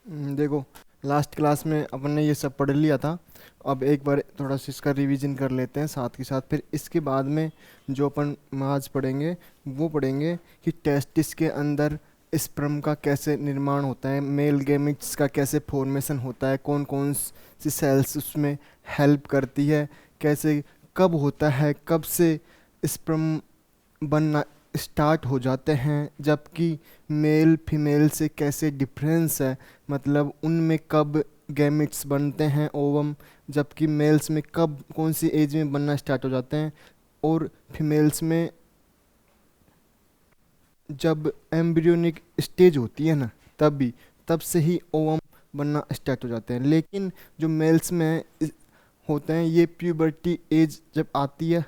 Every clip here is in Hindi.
देखो, लास्ट क्लास में अपन ने ये सब पढ़ लिया था। अब एक बार थोड़ा सा इसका रिवीजन कर लेते हैं साथ के साथ। फिर इसके बाद में जो अपन आज पढ़ेंगे वो पढ़ेंगे कि टेस्टिस के अंदर स्पर्म का कैसे निर्माण होता है, मेल गेमिट्स का कैसे फॉर्मेशन होता है, कौन कौन सी सेल्स उसमें हेल्प करती है, कैसे कब होता है, कब से स्पर्म बनना स्टार्ट हो जाते हैं, जबकि मेल फीमेल से कैसे डिफरेंस है, मतलब उनमें कब गैमेट्स बनते हैं ओवम, जबकि मेल्स में कब कौन सी एज में बनना स्टार्ट हो जाते हैं, और फीमेल्स में जब एम्ब्रियोनिक स्टेज होती है ना तब से ही ओवम बनना स्टार्ट हो जाते हैं। लेकिन जो मेल्स में होते हैं ये प्यूबर्टी एज जब आती है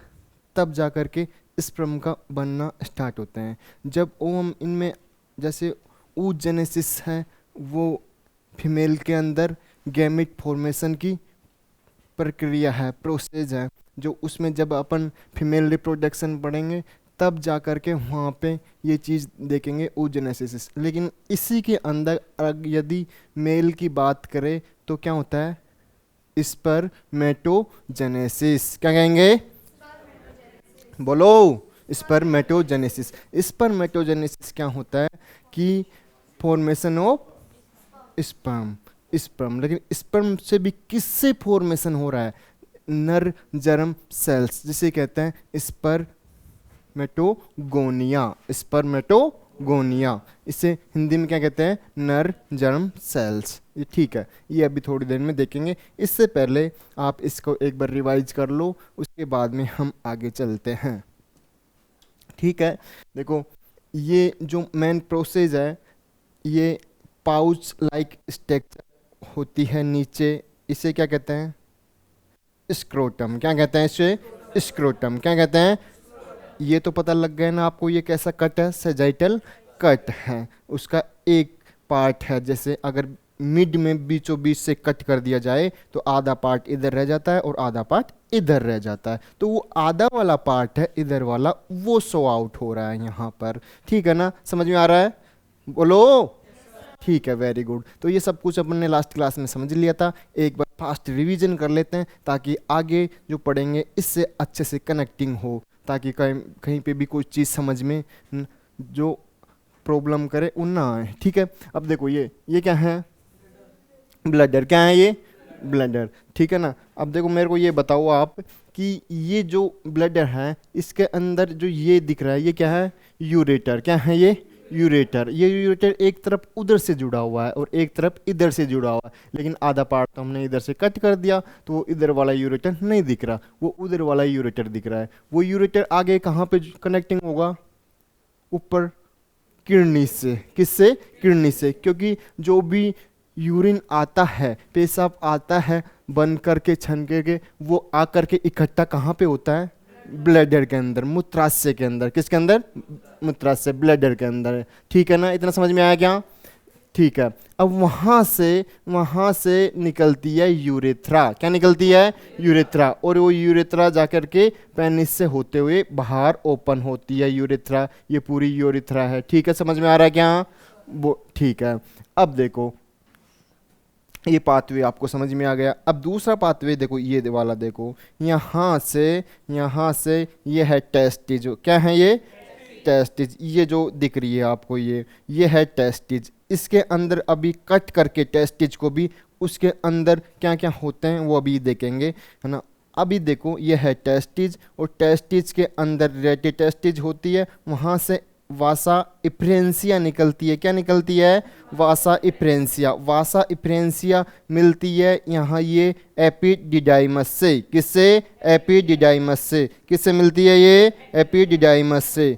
तब जा कर के स्पर्म का बनना स्टार्ट होते हैं। जब ओवम इनमें जैसे oogenesis है वो फीमेल के अंदर गैमेट फॉर्मेशन की प्रक्रिया है, प्रोसेस है, जो उसमें जब अपन फीमेल रिप्रोडक्शन पढ़ेंगे तब जा कर के वहाँ पे ये चीज़ देखेंगे oogenesis। लेकिन इसी के अंदर यदि मेल की बात करें तो क्या होता है, स्पर्मेटोजेनेसिस। क्या कहेंगे, बोलो, स्पर्मेटोजेनेसिस। स्पर्मेटोजेनेसिस क्या होता है कि फॉर्मेशन ऑफ स्पर्म। स्पर्म, लेकिन स्पर्म से भी किससे फॉर्मेशन हो रहा है, नर जर्म सेल्स, जिसे कहते हैं स्पर्मेटोगोनिया। स्पर्मेटोगोनिया, इसे हिंदी में क्या कहते हैं, नर जर्म सेल्स। ये ठीक है, ये अभी थोड़ी देर में देखेंगे। इससे पहले आप इसको एक बार रिवाइज कर लो, उसके बाद में हम आगे चलते हैं। ठीक है, देखो ये जो मेन प्रोसेस है ये पाउच लाइक स्ट्रक्चर होती है नीचे, इसे क्या कहते हैं, स्क्रोटम। क्या कहते हैं इसे, स्क्रोटम। क्या कहते हैं, ये तो पता लग गया ना आपको ये कैसा कट है, सेजाइटल कट है, उसका एक पार्ट है। जैसे अगर मिड में बीचों बीच से कट कर दिया जाए तो आधा पार्ट इधर रह जाता है और आधा पार्ट इधर रह जाता है, तो वो आधा वाला पार्ट है इधर वाला, वो शो आउट हो रहा है यहाँ पर। ठीक है ना, समझ में आ रहा है, बोलो। ठीक है, वेरी गुड। तो ये सब कुछ अपन ने लास्ट क्लास में समझ लिया था। एक बार फास्ट रिवीजन कर लेते हैं ताकि आगे जो पढ़ेंगे इससे अच्छे से कनेक्टिंग हो, ताकि कहीं कहीं पे भी कोई चीज़ समझ में जो प्रॉब्लम करे वो ना आए। ठीक है, अब देखो ये क्या है, ब्लडर। क्या है ये, ब्लडर। ठीक है ना, अब देखो मेरे को ये बताओ आप कि ये जो ब्लडर है इसके अंदर जो ये दिख रहा है ये क्या है, यूरेटर। क्या है ये, यूरेटर। ये यूरेटर एक तरफ उधर से जुड़ा हुआ है और एक तरफ इधर से जुड़ा हुआ है, लेकिन आधा पार्ट तो हमने इधर से कट कर दिया तो वो इधर वाला यूरेटर नहीं दिख रहा, वो उधर वाला यूरेटर दिख रहा है। वो यूरेटर आगे कहाँ पे कनेक्टिंग होगा, ऊपर किडनी से। किससे, किडनी से, क्योंकि जो भी यूरिन आता है, पेशाब आता है बन करके छन के वो आकर के इकट्ठा कहाँ पे होता है, ब्लैडर के अंदर, मूत्राशय के अंदर। किसके अंदर, मूत्राशय, ब्लैडर के अंदर। ठीक है ना, इतना समझ में आया क्या, ठीक है। अब वहाँ से निकलती है यूरेथ्रा। क्या निकलती है, यूरेथ्रा, और वो यूरेथ्रा जाकर के पेनिस से होते हुए बाहर ओपन होती है यूरेथ्रा। ये पूरी यूरेथ्रा है। ठीक है, समझ में आ रहा है क्या, वो ठीक है। अब देखो ये पाथवे आपको समझ में आ गया। अब दूसरा पाथवे देखो, ये वाला देखो, यहाँ से ये है टेस्टिज। क्या है ये, टेस्टिज। ये जो दिख रही है आपको ये है टेस्टिज। इसके अंदर अभी कट करके टेस्टिज को भी उसके अंदर क्या क्या होते हैं वो अभी देखेंगे, है ना। अभी देखो ये है टेस्टिज, और टेस्टिज के अंदर रेटी टेस्टिज होती है, वहाँ से वासा इफ्रेंसिया निकलती है। क्या निकलती है, वासा इफ्रेंसिया। वासा इफ्रेंसिया मिलती है यहाँ ये एपिडिडाइमस से। किससे, एपिडिडाइमस से। किससे मिलती है ये, एपिडिडाइमस से।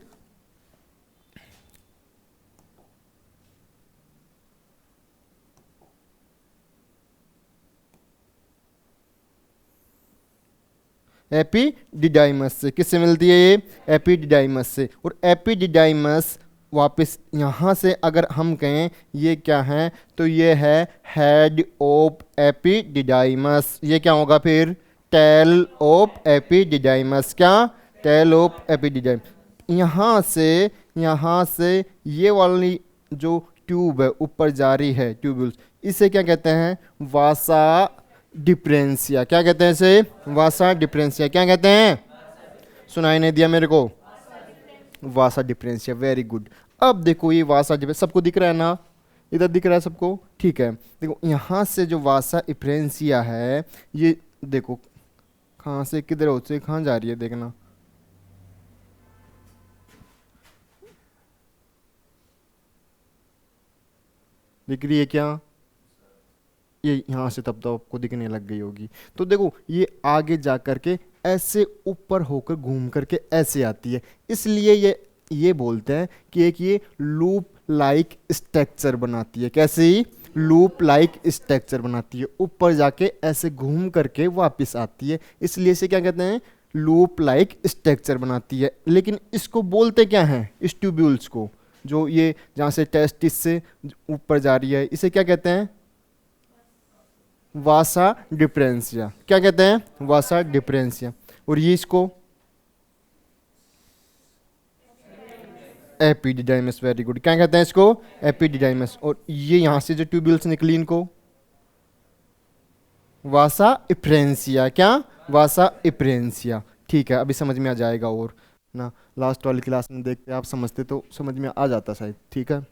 एपिडिडाइमस से। किससे मिलती है ये, एपिडिडाइमस से। और एपिडिडाइमस वापस यहाँ से अगर हम कहें ये क्या है, तो ये है हेड ऑफ एपिडिडाइमस। ये क्या होगा फिर, टेल ऑफ एपिडिडाइमस। क्या, टेल ऑफ एपिडिडाइमस। यहाँ से ये वाली जो ट्यूब है, ऊपर जा रही है, ट्यूब्यूल्स, इसे क्या कहते हैं? वासा डिफरेंशिया। क्या कहते हैं इसे? वासा डिफरेंशिया। क्या कहते हैं? सुनाई नहीं दिया मेरे को? वासा डिफरेंशिया, वेरी गुड। अब देखो ये वासा डिफरेंस सबको दिख रहा है ना? इधर दिख रहा है सबको? ठीक है, देखो यहाँ से जो वासा डिफरेंशिया है, ये देखो कहाँ से किधर होते कहाँ जा रही है, देखना। दिख रही है क्या? ये यहाँ से तब तो आपको दिखने लग गई होगी। तो देखो ये आगे जा करके ऐसे ऊपर होकर घूम करके ऐसे आती है, इसलिए ये बोलते हैं कि एक ये लूप लाइक स्ट्रक्चर बनाती है। कैसी? लूप लाइक स्ट्रक्चर बनाती है, ऊपर जाके ऐसे घूम करके वापस आती है, इसलिए इसे क्या कहते हैं? लूप लाइक स्ट्रक्चर बनाती है। लेकिन इसको बोलते क्या हैं? इस ट्यूब्यूल्स को, जो ये जहाँ से टेस्टिस से ऊपर जा रही है, इसे क्या कहते हैं? वासा डिफरेंशिया। क्या कहते हैं? वासा डिफरेंशिया। और ये इसको एपिडिडाइमस, वेरी गुड। क्या कहते हैं इसको? एपिडिडाइमस। और ये यहां से जो ट्यूब्यूल्स निकली इनको वासा इफ्रेंसिया। क्या? वासा इफ्रेंसिया। ठीक है, अभी समझ में आ जाएगा और ना, लास्ट वाली क्लास में देखते आप समझते तो समझ में आ जाता शायद। ठीक है,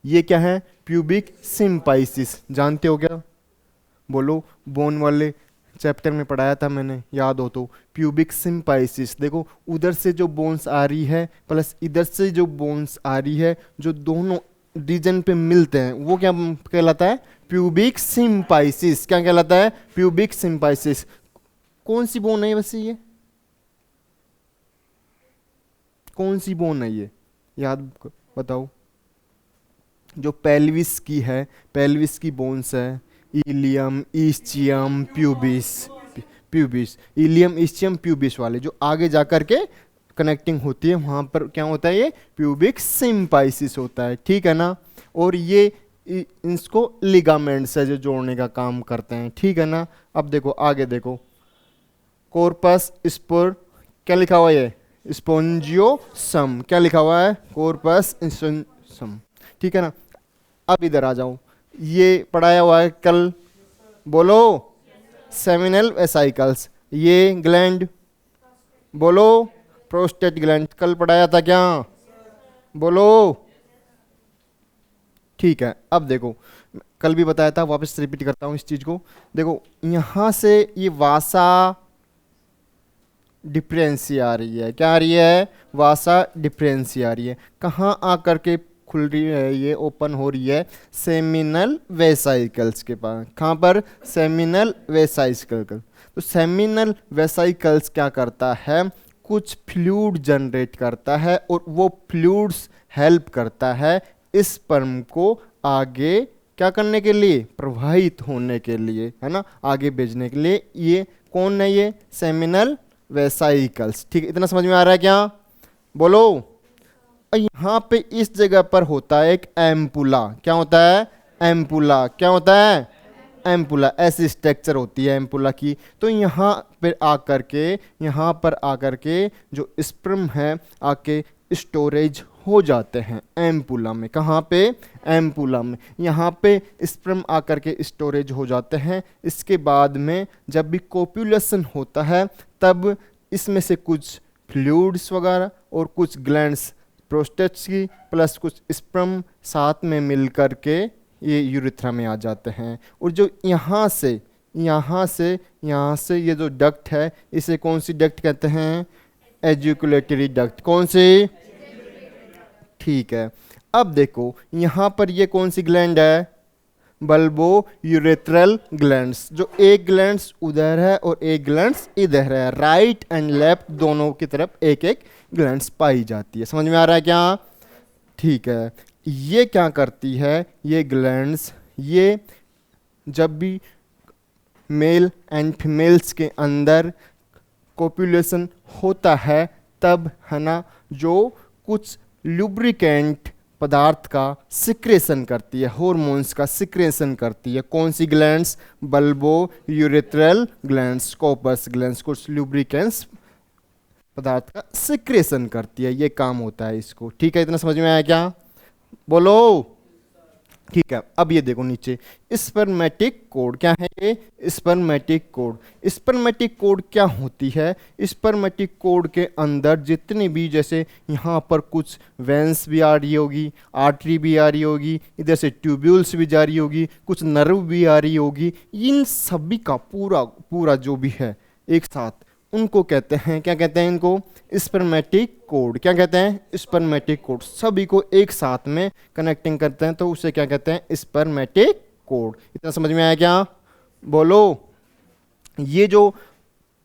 ये क्या है? प्यूबिक सिम्पाइसिस। जानते हो क्या? बोलो। बोन वाले चैप्टर में पढ़ाया था मैंने, याद हो तो। प्यूबिक सिम्पाइसिस, देखो उधर से जो बोन्स आ रही है प्लस इधर से जो बोन्स आ रही है, जो दोनों रीजन पे मिलते हैं, वो क्या कहलाता है? प्यूबिक सिम्पाइसिस। क्या कहलाता है? प्यूबिक सिम्पाइसिस। कौन सी बोन है वैसे ये? कौन सी बोन है ये? याद बताओ। जो पेल्विस की है, पेल्विस की बोन्स है, ilium, ischium, pubis. Pubis, ilium, ischium, pubis वाले जो आगे जाकर के कनेक्टिंग होती है, वहां पर क्या होता है? ये प्यूबिक सिम्पाइसिस होता है। ठीक है ना? और ये इसको लिगामेंट्स है जो जोड़ने का काम करते हैं। ठीक है ना? अब देखो आगे देखो, कॉर्पस स्पोर, क्या लिखा हुआ है? स्पोंजियोसम। क्या लिखा हुआ है? कॉर्पस स्पोंजियोसम। ठीक है ना? अब इधर आ जाओ, ये पढ़ाया हुआ है कल, बोलो। Seminal vesicles. ये ग्लैंड, बोलो। Prostate gland. कल पढ़ाया था क्या? बोलो। ठीक है, अब देखो कल भी बताया था, वापस रिपीट करता हूं इस चीज को। देखो यहां से ये वासा डिफरेंशिया आ रही है। क्या आ रही है? वासा डिफरेंशिया आ रही है। कहाँ आकर के खुल रही है? ये ओपन हो रही है सेमिनल वेसाइकल्स के पास। कहाँ पर? Seminal vesicle. तो सेमिनल वेसाइकल्स क्या करता है? कुछ फ्लूइड जनरेट करता है, और वो फ्लूइड्स हेल्प करता है स्पर्म को आगे क्या करने के लिए? प्रवाहित होने के लिए, है ना, आगे भेजने के लिए। ये कौन है? ये सेमिनल वेसाइकल्स। ठीक है, इतना समझ में आ रहा है क्या? बोलो। यहाँ पे इस जगह पर होता है एक एम्पुला। क्या होता है? एम्पुला। क्या होता है? एम्पुला। ऐसी स्ट्रक्चर होती है एम्पुला की। तो यहाँ पर आकर के जो स्पर्म है आके स्टोरेज हो जाते हैं एम्पुला में। कहाँ पे? एम्पुला में। यहाँ पे स्पर्म आकर के स्टोरेज हो जाते हैं। इसके बाद में जब भी कोपुलेशन होता है, तब इसमें से कुछ फ्लूइड्स वगैरह और कुछ ग्लैंड्स, प्रोस्टेट्स की प्लस कुछ स्पर्म साथ में मिलकर के ये यूरिथ्रा में आ जाते हैं। और जो यहाँ से ये जो डक्ट है, इसे कौन सी डक्ट कहते हैं? एजुकुलेटरी डक्ट। कौन सी? ठीक है, अब देखो यहाँ पर ये कौन सी ग्लैंड है? Bulbo urethral glands. जो एक ग्लैंड्स उधर है और एक ग्लैंड्स इधर है, राइट एंड लेफ्ट दोनों की तरफ एक एक ग्लैंड्स पाई जाती है। समझ में आ रहा है क्या? ठीक है, ये क्या करती है? ये ग्लैंड्स, ये जब भी मेल एंड फीमेल्स के अंदर कोपुलेशन होता है, तब है ना, जो कुछ लुब्रिकेंट पदार्थ का सिक्रेशन करती है, हॉर्मोन्स का सिक्रेशन करती है। कौन सी glands? Bulbourethral glands, Cowper's glands कुछ लुब्रिकेंट्स पदार्थ का सिक्रेशन करती है। ये काम होता है इसको। ठीक है, इतना समझ में आया क्या? बोलो। ठीक है, अब ये देखो नीचे, स्पर्मेटिक कोड क्या है ये? Spermatic code. स्पर्मेटिक कोड क्या होती है? स्पर्मेटिक कोड के अंदर जितनी भी, जैसे यहाँ पर कुछ वेंस भी आ रही होगी, आर्टरी भी आ रही होगी, इधर से ट्यूब्यूल्स भी जा रही होगी, कुछ नर्व भी आ रही होगी, इन सभी का पूरा पूरा जो भी है एक साथ, उनको कहते हैं, क्या कहते हैं इनको? Spermatic code. क्या कहते हैं? Spermatic code. सभी को एक साथ में कनेक्टिंग करते हैं तो उसे क्या कहते हैं? Spermatic code. इतना समझ में आया क्या? बोलो। ये जो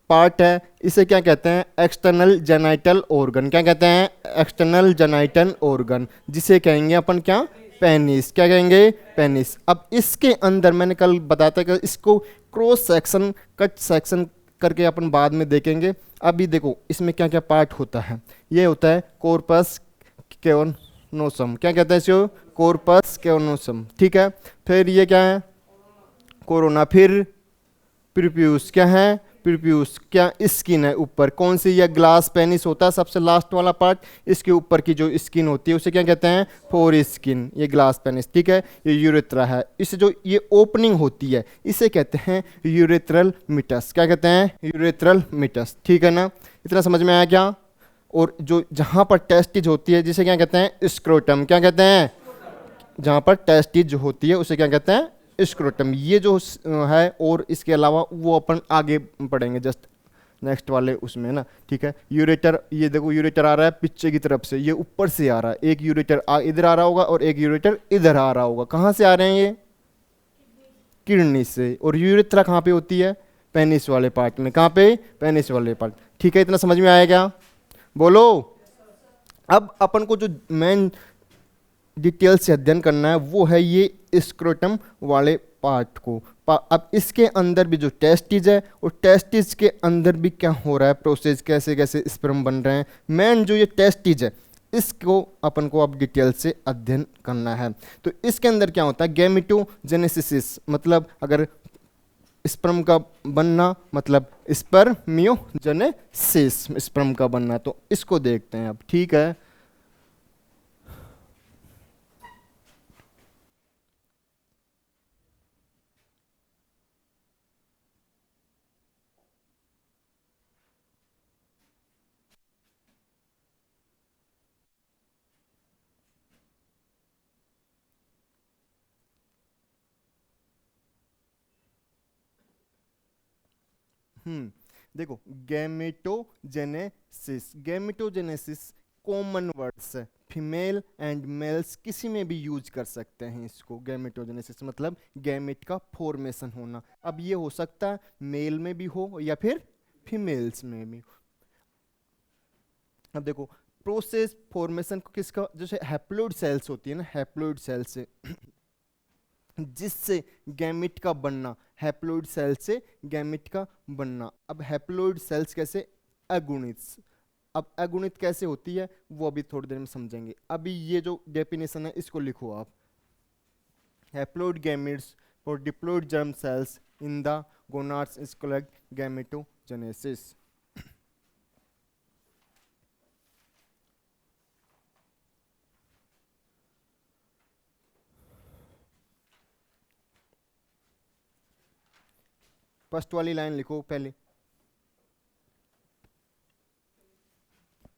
पार्ट है इसे क्या कहते हैं? External genital organ. क्या कहते हैं? एक्सटर्नल जेनाइटल ऑर्गन, जिसे कहेंगे अपन क्या? पेनिस। क्या कहेंगे? पेनिस। अब इसके अंदर मैंने कल बताया था कि इसको क्रॉस सेक्शन, कट सेक्शन करके अपन बाद में देखेंगे। अभी देखो इसमें क्या क्या पार्ट होता है। ये होता है कॉर्पस कैवर्नोसम। क्या कहते हैं इसको? Corpus cavernosum. ठीक है, फिर ये क्या है? कोरोना। फिर प्रीप्यूस। क्या है? प्रीप्यूस क्या? स्किन है ऊपर। कौन सी? ये ग्लास पेनिस होता है सबसे लास्ट वाला पार्ट। इसके ऊपर की जो स्किन होती है उसे क्या कहते हैं? Four skin. ये ग्लास पेनिस। ठीक है, ये यूरेथ्रा है। इसे जो ये ओपनिंग होती है इसे कहते हैं यूरेथ्रल मिटस। क्या कहते हैं? यूरेथ्रल मिटस। ठीक है ना? इतना समझ में आया क्या? और जो जहां पर टेस्टिज होती है जिसे क्या कहते हैं? स्क्रोटम। क्या कहते हैं? जहाँ पर टेस्टिज जो होती है उसे क्या कहते हैं? स्क्रोटम। ये जो है, और इसके अलावा वो अपन आगे पढ़ेंगे जस्ट नेक्स्ट वाले उसमें ना। ठीक है, यूरेटर। ये देखो यूरेटर आ रहा है पीछे की तरफ से, ये ऊपर से आ रहा है। एक यूरेटर इधर आ रहा होगा और एक यूरेटर इधर आ रहा होगा। कहाँ से आ रहे हैं ये? किडनी से। और यूरेथ्रा कहाँ पे होती है? पेनिस वाले पार्ट में। कहाँ पे? पेनिस वाले पार्ट। ठीक है, इतना समझ में आया क्या? बोलो। अब अपन को जो मेन डिटेल से अध्ययन करना है वो है ये स्क्रोटम वाले पार्ट को। अब इसके अंदर भी जो टेस्टिज है, और टेस्टिज के अंदर भी क्या हो रहा है प्रोसेस, कैसे कैसे स्पर्म बन रहे हैं। मेन जो ये टेस्टिज है इसको अपन को अब डिटेल से अध्ययन करना है। तो इसके अंदर क्या होता है? गैमेटोजेनेसिस, मतलब अगर स्पर्म का बनना, मतलब स्पर्मियोजेनेसिस, स्पर्म का बनना। तो इसको देखते हैं अब। ठीक है, देखो, गैमेटोजेनेसिस। गैमेटोजेनेसिस कॉमन वर्ड्स है, फीमेल एंड मेल्स किसी में भी यूज कर सकते हैं इसको। गैमेटोजेनेसिस मतलब गैमेट का फॉर्मेशन होना। अब ये हो सकता है मेल में भी हो या फिर फीमेल्स में भी। अब देखो, प्रोसेस फॉर्मेशन को किसका? जैसे हैप्लोइड सेल्स होती है ना, हैप्लोइड सेल से जिससे गैमिट का बनना, हैप्लोइड सेल से गैमिट का बनना। अब हैप्लोइड सेल्स कैसे? अगुणित। अब अगुणित कैसे होती है वो अभी थोड़ी देर में समझेंगे। अभी ये जो डेफिनेशन है इसको लिखो आप। हैप्लोइड गैमिट्स और diploid germ cells in the gonads is called gametogenesis. First वाली लाइन लिखो पहले।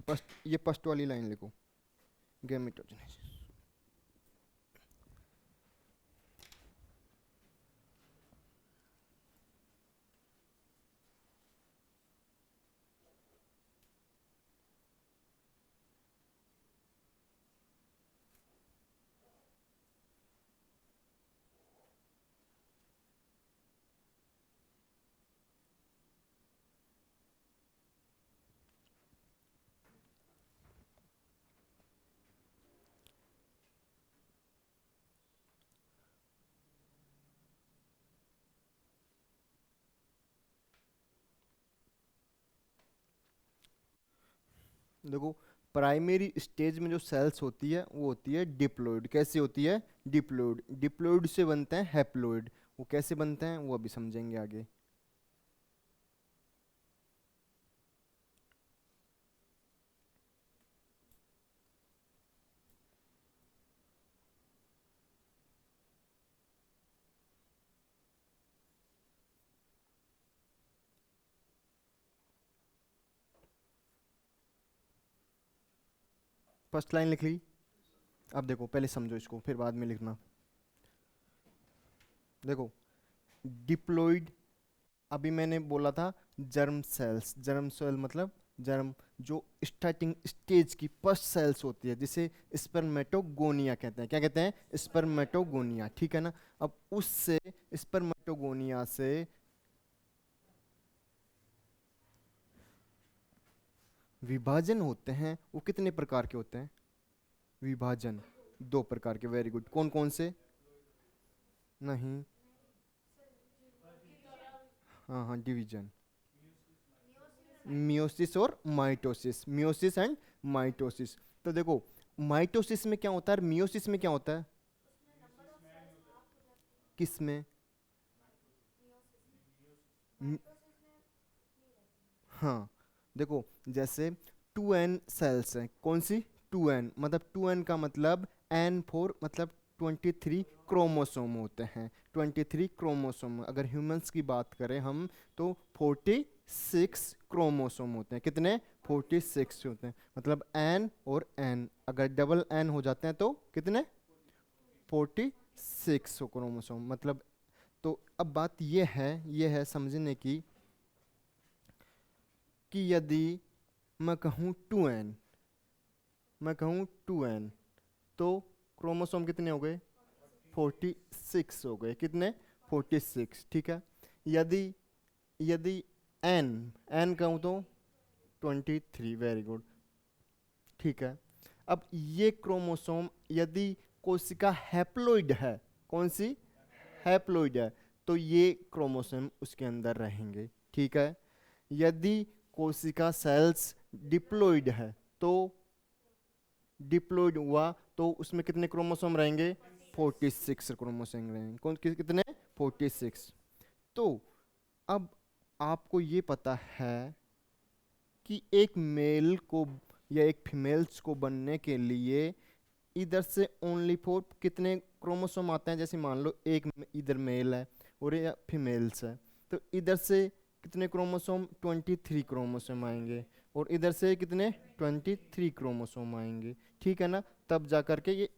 फर्स्ट, ये फर्स्ट वाली लाइन लिखो, गैमेटोजेनेसिस। देखो, प्राइमरी स्टेज में जो सेल्स होती है वो होती है डिप्लॉइड। कैसी होती है? डिप्लॉइड। डिप्लॉइड से बनते हैं हैप्लॉइड। वो कैसे बनते हैं वो अभी समझेंगे आगे। फर्स्ट लाइन लिख ली। अब देखो पहले समझो इसको, फिर बाद में लिखना। देखो डिप्लॉइड, अभी मैंने बोला था जर्म सेल्स। जर्म सेल मतलब जर्म, जो स्टार्टिंग स्टेज की फर्स्ट सेल्स होती है, जिसे स्पर्मेटोगोनिया कहते हैं। क्या कहते हैं? स्पर्मेटोगोनिया, ठीक है ना। अब उससे, स्पर्मेटोगोनिया से विभाजन होते हैं। वो कितने प्रकार के होते हैं विभाजन? 2 प्रकार के। Very good. कौन कौन से? नहीं, हाँ हाँ, डिवीजन, मियोसिस और माइटोसिस। Meiosis and mitosis. तो देखो माइटोसिस में क्या होता है और मियोसिस में क्या होता है? किस में? म- हाँ, देखो जैसे 2n सेल्स हैं। कौन सी? 2n, मतलब 2n का मतलब n फोर, मतलब 23 क्रोमोसोम होते हैं। 23 क्रोमोसोम। अगर ह्यूमंस की बात करें हम, तो 46 क्रोमोसोम होते हैं। कितने? 46 होते हैं। मतलब n और n, अगर डबल n हो जाते हैं तो कितने? 46 क्रोमोसोम मतलब। तो अब बात ये है समझने की, कि यदि मैं कहूँ 2n, मैं कहूँ 2n, तो क्रोमोसोम कितने हो गए? 46 हो गए। कितने? 46, ठीक है। यदि यदि n, n कहूँ तो 23। वेरी गुड, ठीक है। अब ये क्रोमोसोम, यदि कोशिका हैप्लॉइड है, कौन सी? हैप्लॉइड है, तो ये क्रोमोसोम उसके अंदर रहेंगे, ठीक है। यदि कोशिका सेल्स डिप्लॉइड है, तो डिप्लॉइड हुआ तो उसमें कितने क्रोमोसोम रहेंगे? 46 क्रोमोसोम रहेंगे। कितने? 46। तो अब आपको ये पता है कि एक मेल को या एक फीमेल्स को बनने के लिए इधर से ओनली फोर कितने क्रोमोसोम आते हैं? जैसे मान लो एक इधर मेल है और ये फीमेल्स है, तो इधर से कितने क्रोमोसोम? 23 क्रोमोसोम आएंगे। और इधर से कितने? 23 क्रोमोसोम आएंगे, ठीक है ना। तब जा करके ये,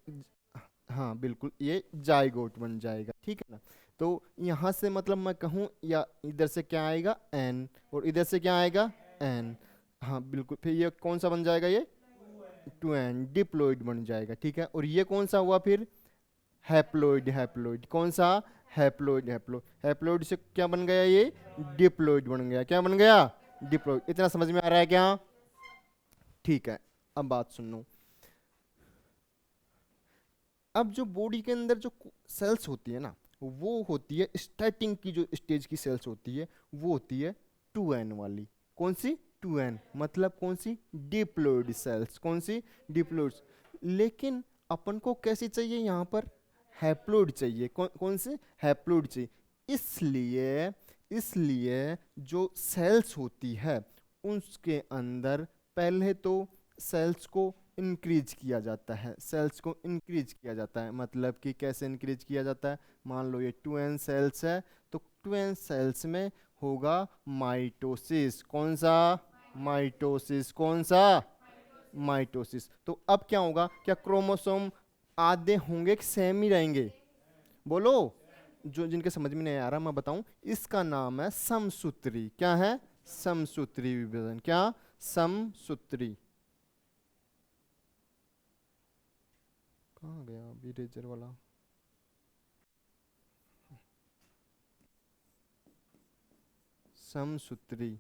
हाँ बिल्कुल, ये जाइगोट बन जाएगा, ठीक है ना। तो यहाँ से मतलब मैं कहूँ, या इधर से क्या आएगा? एन, और इधर से क्या आएगा? एन। हाँ बिल्कुल, फिर ये कौन सा बन जाएगा? ये 2n, डिप्लॉइड बन जाएगा, ठीक है। और ये कौन सा हुआ फिर? हैप्लॉइड। हैप्लॉइड कौन सा? हैप्लॉइड। हैप्लॉइड से क्या बन गया? ये डिप्लॉइड बन गया। क्या बन गया? डिप्लॉइड। इतना समझ में आ रहा है क्या? ठीक है। अब बात सुनो। अब जो बॉडी के अंदर जो सेल्स होती है ना, वो होती है स्टार्टिंग की, जो स्टेज की सेल्स होती है वो होती है 2n वाली। कौन सी? 2n, मतलब कौन सी? Diploid sales. कौन सी? डिप्लॉइड। लेकिन अपन को कैसी चाहिए यहाँ पर? हैप्लॉइड चाहिए। कौन से? हैप्लॉइड चाहिए। इसलिए इसलिए जो सेल्स होती है उसके अंदर पहले तो सेल्स को इंक्रीज किया जाता है। सेल्स को इंक्रीज किया जाता है मतलब कि कैसे इंक्रीज किया जाता है? मान लो ये 2n सेल्स है, तो 2n सेल्स में होगा माइटोसिस। कौन सा? माइटोसिस। कौन सा? माइटोसिस। तो अब क्या होगा? क्या क्रोमोसोम आधे होंगे कि सेम ही रहेंगे? बोलो। जो जिनके समझ में नहीं आ रहा मैं बताऊं, इसका नाम है समसूत्री। क्या है? समसूत्री विभाजन। क्या? समसूत्री। कहाँ गया अभी इरेजर वाला? समसूत्री,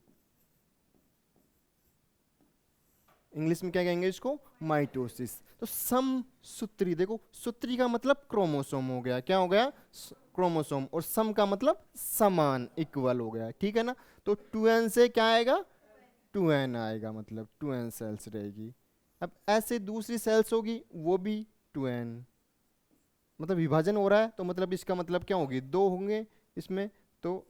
इंग्लिश में क्या कहेंगे इसको? माइटोसिस। तो समसूत्री, देखो सूत्री का मतलब क्रोमोसोम हो गया। क्या हो गया? क्रोमोसोम। और सम का मतलब समान, इक्वल हो गया, ठीक है ना। तो 2n से क्या आएगा? 2n आएगा, मतलब 2n सेल्स रहेगी। अब ऐसे दूसरी सेल्स होगी, वो भी 2n, मतलब विभाजन हो रहा है, तो मतलब इसका मतलब क्या होगी? 2 होंगे इसमें। तो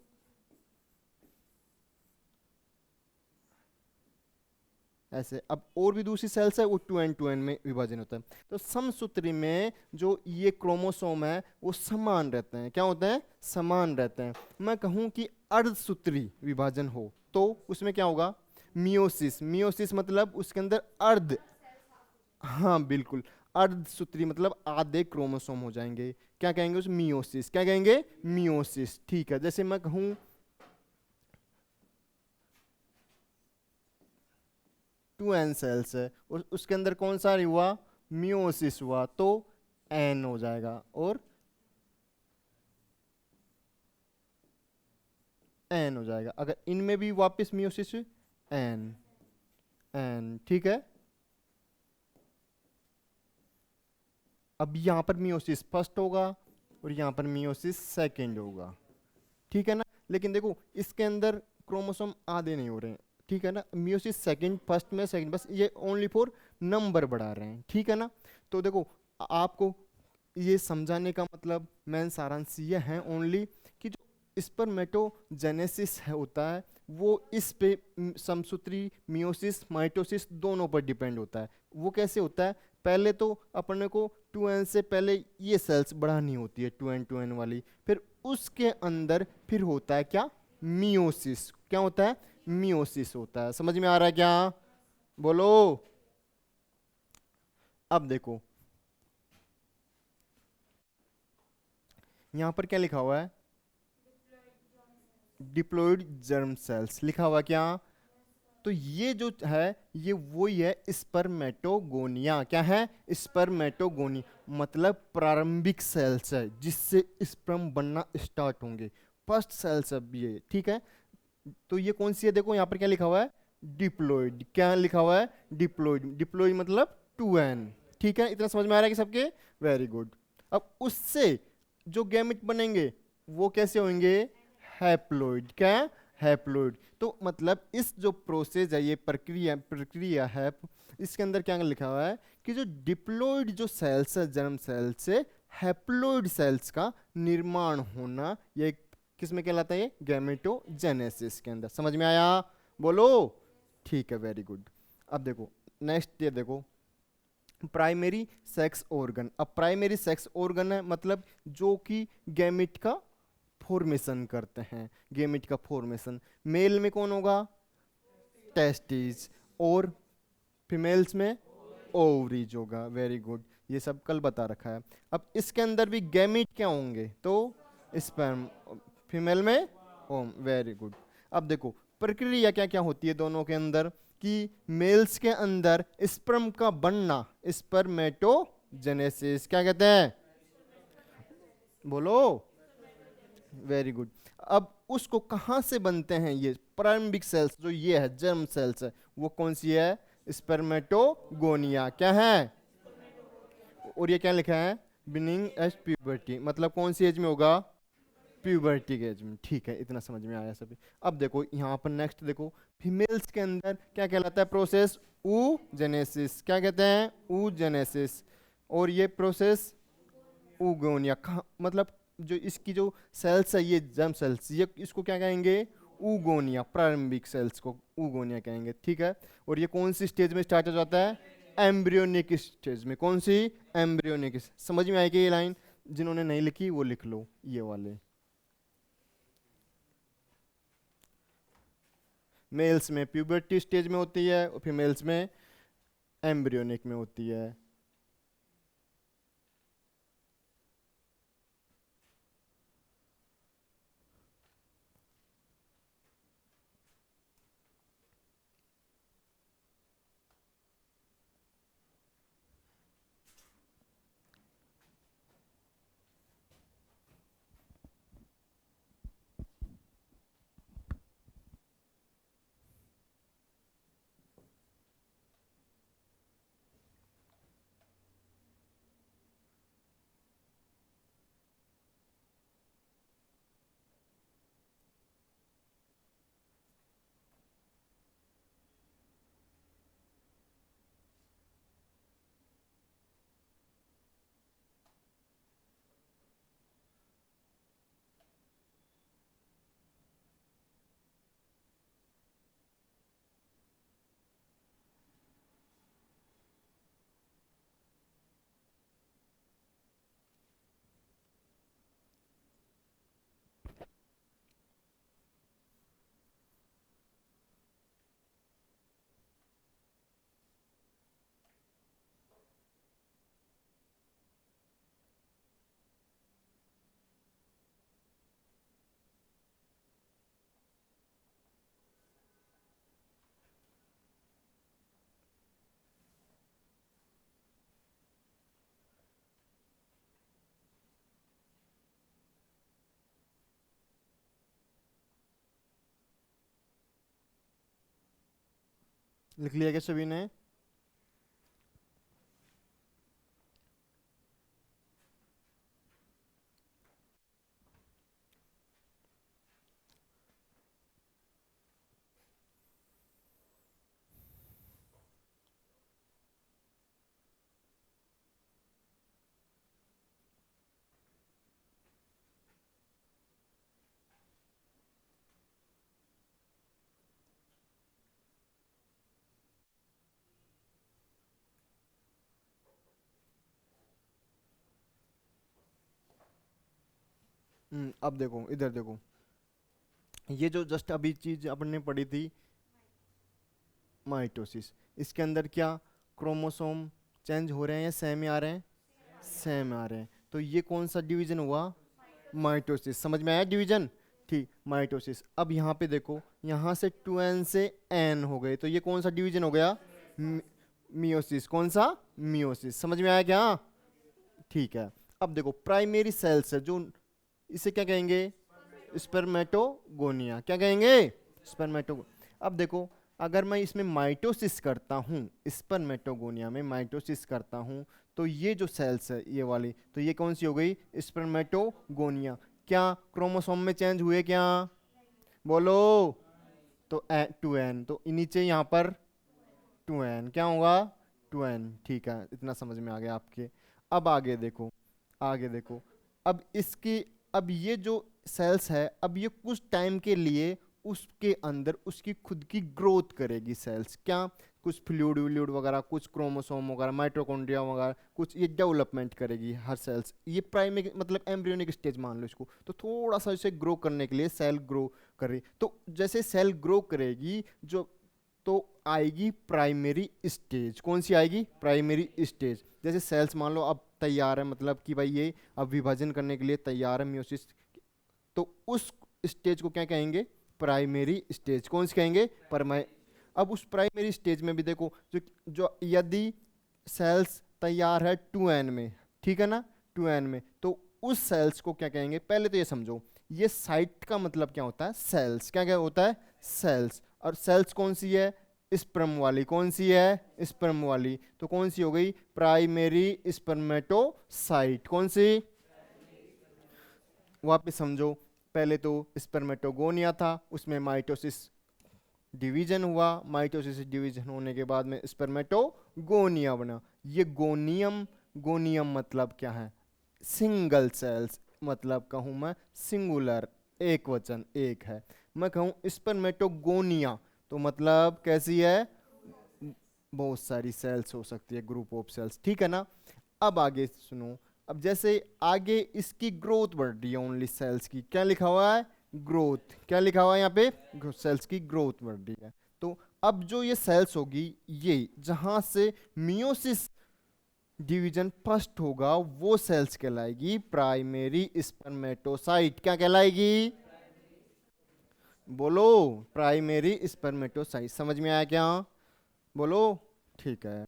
ऐसे अब और भी दूसरी सेल्स है, वो 2n में विभाजन होता है। तो समसूत्री में जो ये क्रोमोसोम है वो समान रहते हैं। क्या होते हैं? समान रहते हैं। मैं कहूँ कि अर्धसूत्री विभाजन हो तो उसमें क्या होगा? मियोसिस। मियोसिस मतलब उसके अंदर अर्ध, हाँ बिल्कुल, अर्धसूत्री मतलब आधे क्रोमोसोम हो जाएंगे, क्या कहेंगे उस, मियोसिस, क्या कहेंगे, मियोसिस। ठीक है, जैसे मैं कहूँ 2n सेल्स है और उसके अंदर कौन सा हुआ, मियोसिस हुआ, तो n हो जाएगा, और n हो जाएगा। अगर इनमें भी वापस मियोसिस, n, n, ठीक है। अब यहाँ पर मियोसिस फर्स्ट होगा और यहाँ पर मियोसिस सेकंड होगा, ठीक है ना। लेकिन देखो इसके अंदर क्रोमोसोम आधे नहीं हो रहे हैं, ठीक है ना। मियोसिस सेकंड, फर्स्ट में सेकंड, बस ये ओनली फॉर नंबर बढ़ा रहे हैं, ठीक है ना। तो देखो आपको ये समझाने का मतलब मेन सारांश ये है ओनली कि जो स्पर्मेटोजेनेसिस है होता है वो इस पे समसूत्री, मियोसिस, माइटोसिस दोनों पर डिपेंड होता है। वो कैसे होता है, पहले तो अपने को 2n से पहले ये सेल्स बढ़ानी होती है, 2n वाली, फिर उसके अंदर फिर होता है क्या, मियोसिस। क्या होता है, मियोसिस होता है। समझ में आ रहा है क्या, बोलो। अब देखो यहां पर क्या लिखा हुआ है, डिप्लॉइड जर्म सेल्स लिखा हुआ क्या। तो ये जो है ये वही है स्पर्मेटोगोनिया। क्या है, स्पर्मेटोगोनिया, मतलब प्रारंभिक सेल्स है जिससे स्पर्म बनना स्टार्ट होंगे, फर्स्ट सेल्स अब ये, ठीक है। तो ये कौन सी है, देखो यहाँ पर क्या लिखा हुआ है, डिप्लॉइड। क्या लिखा हुआ है, डिप्लॉइड, डिप्लॉइड मतलब 2n, ठीक है। इतना समझ में आ रहा है कि सबके, वेरी गुड। अब उससे जो गैमेट बनेंगे वो कैसे होंगे, हैप्लॉइड। क्या है, हैप्लॉइड। तो मतलब इस जो प्रोसेस है, ये प्रक्रिया प्रक्रिया है, इसके अंदर क्या लिखा हुआ है कि जो डिप्लॉइड जो सेल्स है जर्म सेल से हैप्लॉइड सेल्स का निर्माण होना, ये किस में कहलाता है, ये गैमेटोजेनेसिस के अंदर। समझ में आया, बोलो। ठीक है, वेरी गुड। अब देखो नेक्स्ट, ये देखो प्राइमरी सेक्स ऑर्गन। अब प्राइमरी सेक्स ऑर्गन है मतलब जो कि गैमिट का फॉर्मेशन करते हैं, गैमिट का फॉर्मेशन। मेल में कौन होगा, टेस्टिस, और फीमेल्स में ओवरीज होगा, वेरी गुड। ये सब कल बता रखा है। अब इसके अंदर भी गैमिट क्या होंगे, तो स्पर्म, फीमेल में ओम, वेरी गुड। अब देखो प्रक्रिया क्या क्या होती है दोनों के अंदर, कि मेल्स के अंदर स्पर्म का बनना, स्पर्मेटोजेनेसिस, क्या कहते हैं, बोलो, वेरी गुड। अब उसको कहाँ से बनते हैं, ये प्रारंभिक सेल्स जो ये है जर्म सेल्स है, वो कौन सी है, स्पर्मेटोगोनिया। क्या है, और ये क्या लिखा है, बिनिंग एज प्यूबर्टी, मतलब कौन सी एज में होगा, प्यूबर्टी के एज में, ठीक है। इतना समझ में आया सभी। अब देखो यहाँ पर नेक्स्ट देखो, फीमेल्स के अंदर क्या कहलाता है प्रोसेस, ऊजेनेसिस। क्या कहते हैं, ऊजेनेसिस। और ये प्रोसेस ऊगोनिया, मतलब जो इसकी जो सेल्स है ये जर्म सेल्स, ये इसको क्या कहेंगे, ऊगोनिया, प्रारंभिक सेल्स को ऊगोनिया कहेंगे, ठीक है। और ये कौन सी स्टेज में स्टार्ट हो जाता है, एम्ब्रियोनिक स्टेज में। कौन सी, एम्ब्रियोनिक। समझ में आएगी ये लाइन, जिन्होंने नहीं लिखी वो लिख लो ये वाले। मेल्स में प्यूबर्टी स्टेज में होती है और फीमेल्स में एम्ब्रियोनिक में होती है। लिख लिया क्या सभी ने? अब देखो, इधर देखो, ये जो जस्ट अभी चीज अपन ने पढ़ी थी, माइटोसिस, इसके अंदर क्या क्रोमोसोम चेंज हो रहे हैं या सेम ही आ रहे हैं? सेम आ रहे हैं। तो ये कौन सा डिवीजन हुआ? माइटोसिस। समझ में आया डिवीजन? ठीक, माइटोसिस। अब यहाँ पे देखो, यहाँ से 2n से n हो गए, तो ये कौन सा डिवीजन हो गया? मियोसिस। कौन सा? मियोसिस। समझ में आया क्या? ठीक है। अब देखो, प्राइमरी सेल्स है जो, इसे क्या कहेंगे? स्पर्मेटोगोनिया। क्या कहेंगे? स्पर्मेटो। अब देखो, अगर मैं इसमें माइटोसिस करता हूँ, स्पर्मेटोगोनिया में माइटोसिस करता हूँ, तो ये जो सेल्स है ये वाली, तो ये कौन सी हो गई? स्पर्मेटोगोनिया। क्या क्रोमोसोम में चेंज हुए क्या? बोलो। तो 2n, तो नीचे यहाँ पर 2n क्या होगा? 2n। ठीक है, इतना समझ में आ गया आपके। अब आगे देखो, आगे देखो। अब इसकी, अब ये जो सेल्स है, अब ये कुछ टाइम के लिए उसके अंदर उसकी खुद की ग्रोथ करेगी सेल्स। क्या? कुछ फ्लूइड व्लूइड वगैरह, कुछ क्रोमोसोम वगैरह, माइटोकॉन्ड्रिया वगैरह, कुछ ये डेवलपमेंट करेगी हर सेल्स। ये प्राइमरी मतलब एम्ब्रियोनिक स्टेज मान लो इसको, तो थोड़ा सा इसे ग्रो करने के लिए सेल ग्रो कर रही। तो जैसे सेल ग्रो करेगी जो, तो आएगी प्राइमरी स्टेज। कौन सी आएगी? Primary stage. जैसे सेल्स मान लो अब तैयार है, मतलब कि भाई ये अब विभाजन करने के लिए तैयार है, मियोसिस, तो उस स्टेज को क्या कहेंगे? Primary stage. कौन सी कहेंगे? परमाइ। अब उस प्राइमरी स्टेज में भी देखो, जो जो यदि सेल्स तैयार है 2n में, ठीक है ना, 2n में, तो उस सेल्स को क्या कहेंगे? पहले तो ये समझो, ये साइट का मतलब क्या होता है? सेल्स। क्या क्या होता है? सेल्स। और सेल्स कौन सी है? स्पर्म वाली। कौन सी है? स्पर्म वाली। तो कौन सी हो गई? Primary spermatocyte. कौन सी? वापस समझो, पहले तो स्पर्मेटोगोनिया था, उसमें माइटोसिस डिवीजन हुआ, माइटोसिस डिवीजन होने के बाद में स्पर्मेटोगोनिया बना। ये गोनियम, गोनियम मतलब क्या है? सिंगल सेल्स, मतलब कहूँ मैं सिंगुलर, एक वचन, एक है। मैं कहूँ स्पर्मेटोगोनिया, तो मतलब कैसी है? बहुत सारी सेल्स हो सकती है, ग्रुप ऑफ सेल्स। ठीक है ना? अब आगे सुनो। अब जैसे आगे इसकी ग्रोथ बढ़ रही है, ओनली सेल्स की, क्या लिखा हुआ है? ग्रोथ। क्या लिखा हुआ है यहाँ पे? सेल्स की ग्रोथ बढ़ रही है। तो अब जो ये सेल्स होगी, ये जहां से मियोसिस डिवीजन फर्स्ट होगा, वो सेल्स कहलाएगी प्राइमरी स्पर्मेटोसाइट। क्या कहलाएगी? बोलो। Primary spermatocyte. समझ में आया क्या? बोलो। ठीक है।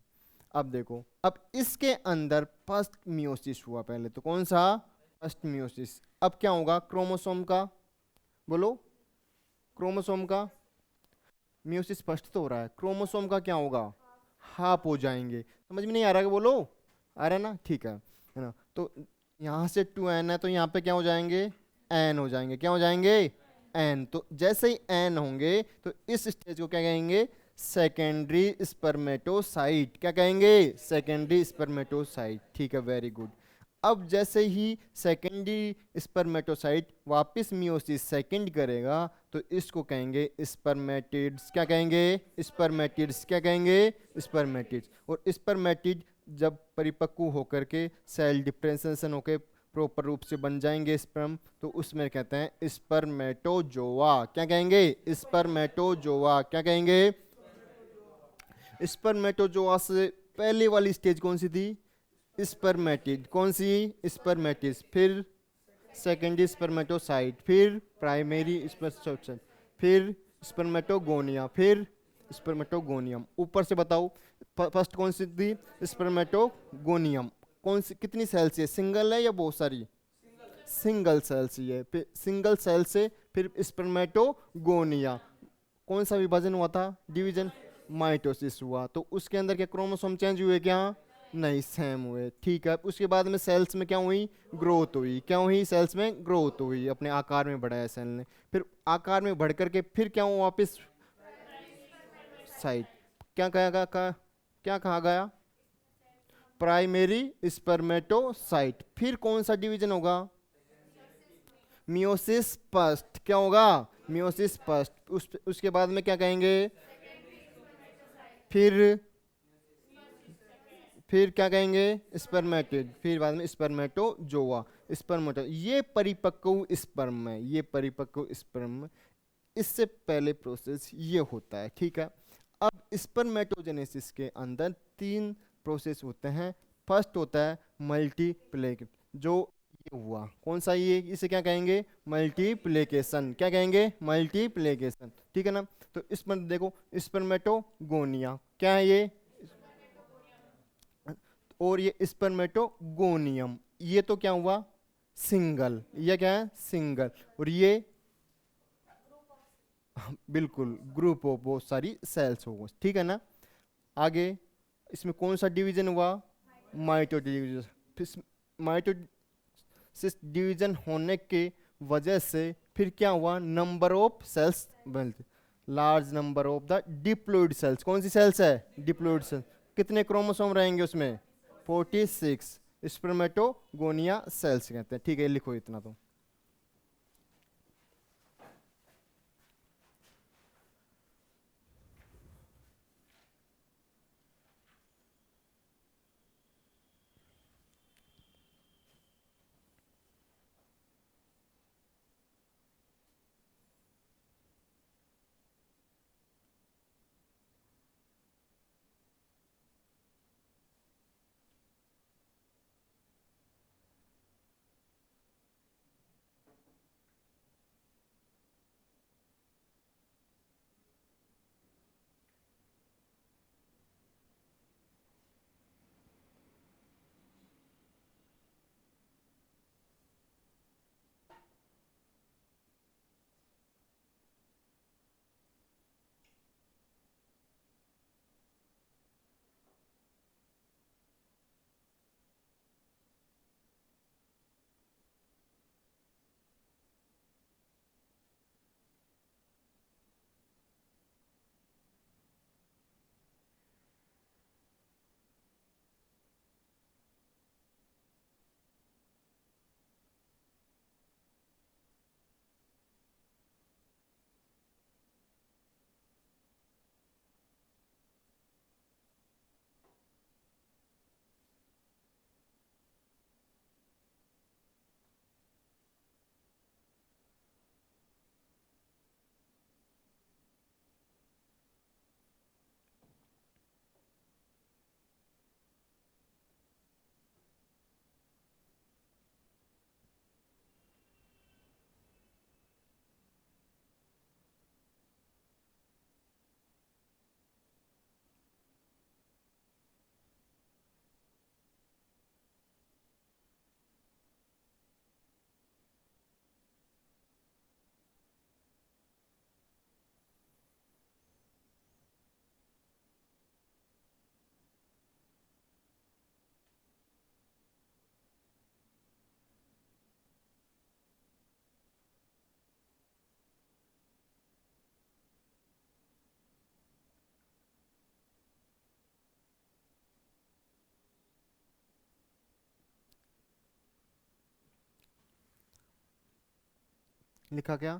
अब देखो, अब इसके अंदर फर्स्ट मियोसिस हुआ पहले, तो कौन सा? First meiosis. अब क्या होगा क्रोमोसोम का? बोलो। क्रोमोसोम का मियोसिस फर्स्ट तो हो रहा है, क्रोमोसोम का क्या होगा? हाफ हो जाएंगे। समझ में नहीं आ रहा है? बोलो। आ रहा है ना? ठीक है ना? तो यहाँ से 2n है, तो यहाँ पे क्या हो जाएंगे? n हो जाएंगे। क्या हो जाएंगे? n। तो जैसे ही n होंगे, तो इस स्टेज को क्या कहेंगे? Secondary spermatocyte. क्या कहेंगे? Secondary spermatocyte. ठीक है, वेरी गुड। अब जैसे ही सेकेंडरी स्पर्मेटोसाइट वापस मियोसिस सेकेंड करेगा, तो इसको कहेंगे स्पर्मेटिड्स। क्या कहेंगे? स्पर्मेटिड्स। क्या कहेंगे? स्पर्मेटिड्स। और स्पर्मेटिड जब परिपक्व होकर के सेल डिफरेंशिएशन होकर प्रॉपर रूप से बन जाएंगे स्पर्म, तो उसमें कहते हैं स्पर्मेटोजोआ। क्या कहेंगे? स्पर्मेटोजोआ। क्या कहेंगे? स्पर्मेटोजोआ से पहले वाली स्टेज कौन सी थी? स्पर्मेटिड। कौन सी? स्पर्मेटिस। फिर सेकेंडरी स्पर्मेटोसाइट, फिर प्राइमरी स्पर्मेटोसाइट, फिर स्पर्मेटोगोनिया, फिर स्पर्मेटोगोनियम। ऊपर से बताओ, फर्स्ट कौन सी थी? स्पर्मेटोगोनियम। कौन सी, कितनी सेल्स है? सिंगल है या बहुत सारी? सिंगल सेल्स ही है। फिर सिंगल सेल से फिर स्पर्मेटोगोनिया। कौन सा विभाजन हुआ था? डिवीजन। माइटोसिस हुआ, तो उसके अंदर क्या क्रोमोसोम चेंज हुए क्या? नहीं, सेम हुए। ठीक है, उसके बाद में सेल्स में क्या हुई? ग्रोथ हुई। क्या हुई? सेल्स में ग्रोथ हुई, अपने आकार में बढ़ाया सेल ने। फिर आकार में बढ़ करके फिर क्या हुआ वापस? साइट। क्या कहा गया? Primary spermatocyte. फिर कौन सा डिवीजन होगा? Meiosis first. क्या होगा? Meiosis first. उसके बाद में क्या कहेंगे? फिर फिर क्या कहेंगे? स्पर्मेटिड। फिर बाद में स्पर्मेटोजोआ। स्पर्मेटो, ये परिपक्व स्पर्म है, ये परिपक्व स्पर्म। इससे पहले प्रोसेस ये होता है। ठीक है, अब स्पर्मेटोजेनेसिस के अंदर तीन प्रोसेस होते हैं। फर्स्ट होता है मल्टीप्लिक, जो ये हुआ कौन सा? ये, इसे क्या कहेंगे? मल्टीप्लिकेशन। क्या कहेंगे? मल्टीप्लिकेशन। ठीक है ना? तो इसमें देखो, स्पर्मेटोगोनिया क्या है ये? और ये स्पर्मेटोगोनियम, ये तो क्या हुआ? सिंगल। ये क्या है? सिंगल। और ये बिल्कुल ग्रुप ऑफ बहुत सारी सेल्स होगा। ठीक है ना? आगे इसमें कौन सा डिवीजन हुआ? माइटोसिस। माइटोसिस डिवीजन होने के वजह से फिर क्या हुआ? नंबर ऑफ सेल्स बनते, large number of the diploid sales. कौन सी सेल्स है? Diploid sales. कितने क्रोमोसोम रहेंगे उसमें? 46। स्पर्मेटोगोनिया सेल्स कहते हैं। ठीक है, लिखो इतना तो। लिखा क्या?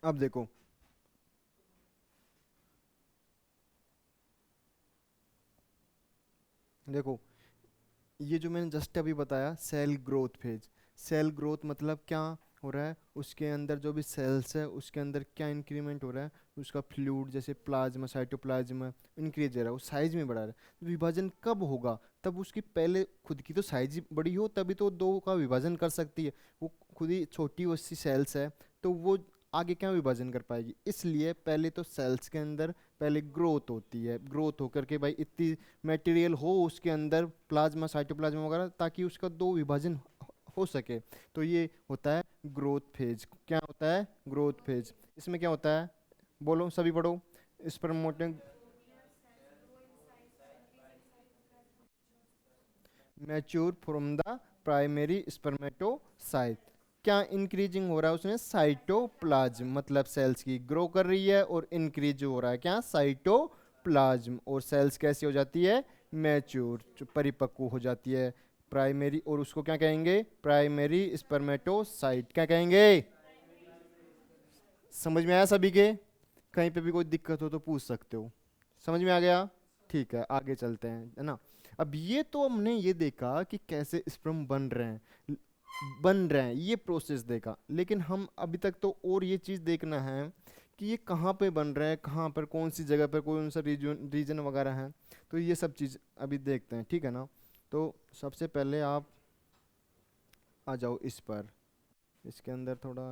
अब देखो, देखो ये जो मैंने जस्ट अभी बताया cell growth phase, cell growth मतलब क्या हो रहा है, उसके अंदर जो भी सेल्स है उसके अंदर क्या इंक्रीमेंट हो रहा है, उसका फ्लूइड जैसे प्लाज्मा साइटोप्लाज्मा इंक्रीज हो रहा है, वो साइज में बढ़ा रहा है। विभाजन कब होगा, तब उसकी पहले खुद की तो साइज बड़ी हो तभी तो दो का विभाजन कर सकती है। वो खुद ही छोटी वो सी सेल्स है, तो वो आगे क्या विभाजन कर पाएगी, इसलिए पहले तो सेल्स के अंदर पहले ग्रोथ होती है, ग्रोथ होकर के भाई इतनी मटेरियल हो उसके अंदर प्लाज्मा साइटोप्लाज्मा वगैरह, ताकि उसका दो विभाजन हो सके। तो ये होता है ग्रोथ फेज। क्या होता है ग्रोथ फेज, इसमें क्या होता है, बोलो सभी पढ़ो। Spermato mature from the primary spermatocyte, क्या इंक्रीजिंग हो रहा है उसमें, साइटोप्लाज्म, मतलब सेल्स की ग्रो कर रही है और इंक्रीज हो रहा है क्या, साइटोप्लाज्म, और सेल्स कैसी हो जाती है, मैच्योर, परिपक्व हो जाती है। प्राइमरी, और उसको क्या कहेंगे, प्राइमरी स्पर्मेटोसाइट, क्या कहेंगे। समझ में आया सभी के, कहीं पे भी कोई दिक्कत हो तो पूछ सकते हो। समझ में आ गया, ठीक है आगे चलते हैं, है ना। अब ये तो हमने ये देखा कि कैसे स्पर्म बन रहे हैं, बन रहे हैं, ये प्रोसेस देखा, लेकिन हम अभी तक तो और ये चीज़ देखना है कि ये कहाँ पे बन रहा है, कहाँ पर, कौन सी जगह पर, कौन सा रीजन रीजन वगैरह है। तो ये सब चीज़ अभी देखते हैं, ठीक है ना। तो सबसे पहले आप आ जाओ इस पर, इसके अंदर थोड़ा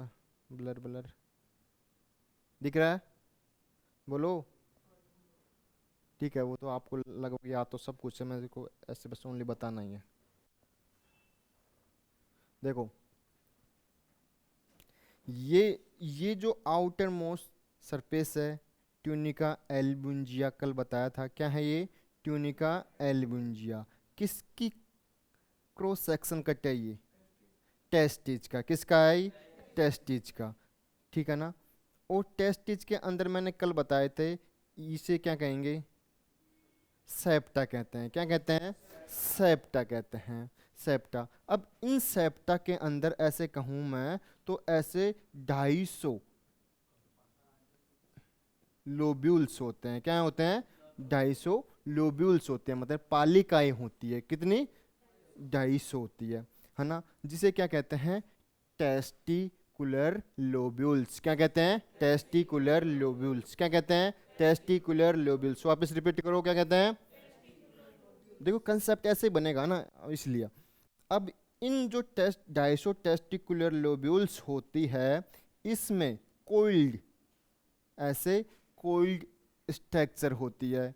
ब्लर ब्लर दिख रहा है, बोलो। ठीक है, वो तो आपको लगा कि याद तो सब कुछ है, मेरे को ऐसे बस ओनली बताना ही है। देखो ये जो आउटर मोस्ट सरफेस है, ट्यूनिका एल्बुंजिया, कल बताया था क्या है ये, ट्यूनिका एल्बुंजिया, किसकी क्रॉस सेक्शन कट है ये, टेस्टिज का, किसका है ये? टेस्टिज का, ठीक है ना। और टेस्टिज के अंदर मैंने कल बताए थे, इसे क्या कहेंगे, सेप्टा कहते हैं, क्या कहते हैं, सेप्टा कहते हैं, सेप्टा। अब इन सेप्टा के अंदर ऐसे कहूँ मैं तो ऐसे 250 लोब्यूल्स होते हैं, क्या होते हैं, 250 लोब्यूल्स होते हैं, मतलब पालिकाएं होती है, कितनी, 250 होती है ना। जिसे क्या कहते हैं, टेस्टिकुलर लोब्यूल्स, क्या कहते हैं, टेस्टिकुलर लोब्यूल्स, क्या कहते हैं, टेस्टिकुलर लोब्यूल्स। वापस रिपीट करो, क्या कहते हैं। देखो कंसेप्ट ऐसे ही बनेगा ना, इसलिए अब इन जो टेस्ट 250 टेस्टिकुलर लोब्यूल्स होती है, इसमें कोल्ड, ऐसे कोल्ड स्ट्रक्चर होती है,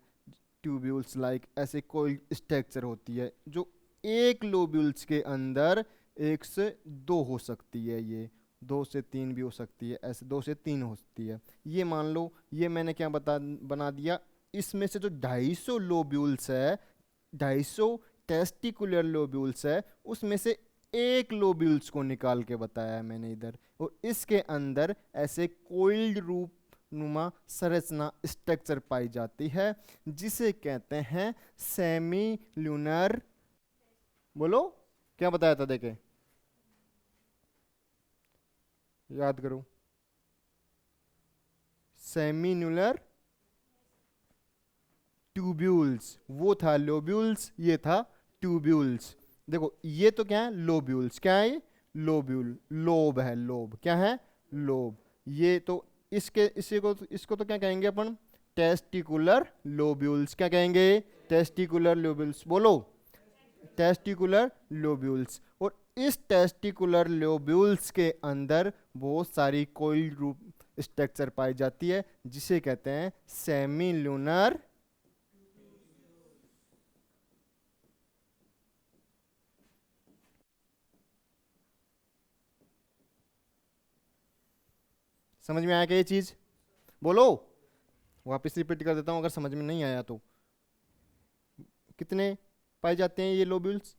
ट्यूब्यूल्स लाइक ऐसे कोल्ड स्ट्रक्चर होती है, जो एक लोब्यूल्स के अंदर एक से दो हो सकती है, ये दो से तीन भी हो सकती है, ऐसे दो से तीन हो सकती है। ये मान लो, ये मैंने क्या बना दिया, इसमें से जो 250 लोब्यूल्स है, 250 टेस्टिकुलर लोब्यूल्स है, उसमें से एक लोब्यूल्स को निकाल के बताया है मैंने इधर, और इसके अंदर ऐसे कोइल्ड रूप नुमा संरचना स्ट्रक्चर पाई जाती है, जिसे कहते हैं सेमी ल्यूनर, बोलो क्या बताया था, देखे याद करो, सेमिनुलर ट्यूब्यूल्स, वो था लोब्यूल्स, ये था ट्यूब्यूल्स। देखो ये तो क्या है, लोब्यूल्स, क्या है ये, लोब्यूल, लोब है, लोब क्या है, लोब। ये तो इसके इसी को इसको तो क्या कहेंगे अपन, टेस्टिकुलर लोब्यूल्स, क्या कहेंगे, टेस्टिकुलर लोब्यूल्स, बोलो, टेस्टिकुलर लोब्यूल्स। और इस टेस्टिकुलर लोब्यूल्स के अंदर बहुत सारी कोइल रूप स्ट्रक्चर पाई जाती है, जिसे कहते हैं सेमिलुनर, समझ में आया क्या ये चीज, बोलो। वापस रिपीट कर देता हूं अगर समझ में नहीं आया तो। कितने पाए जाते हैं ये लोब्यूल्स,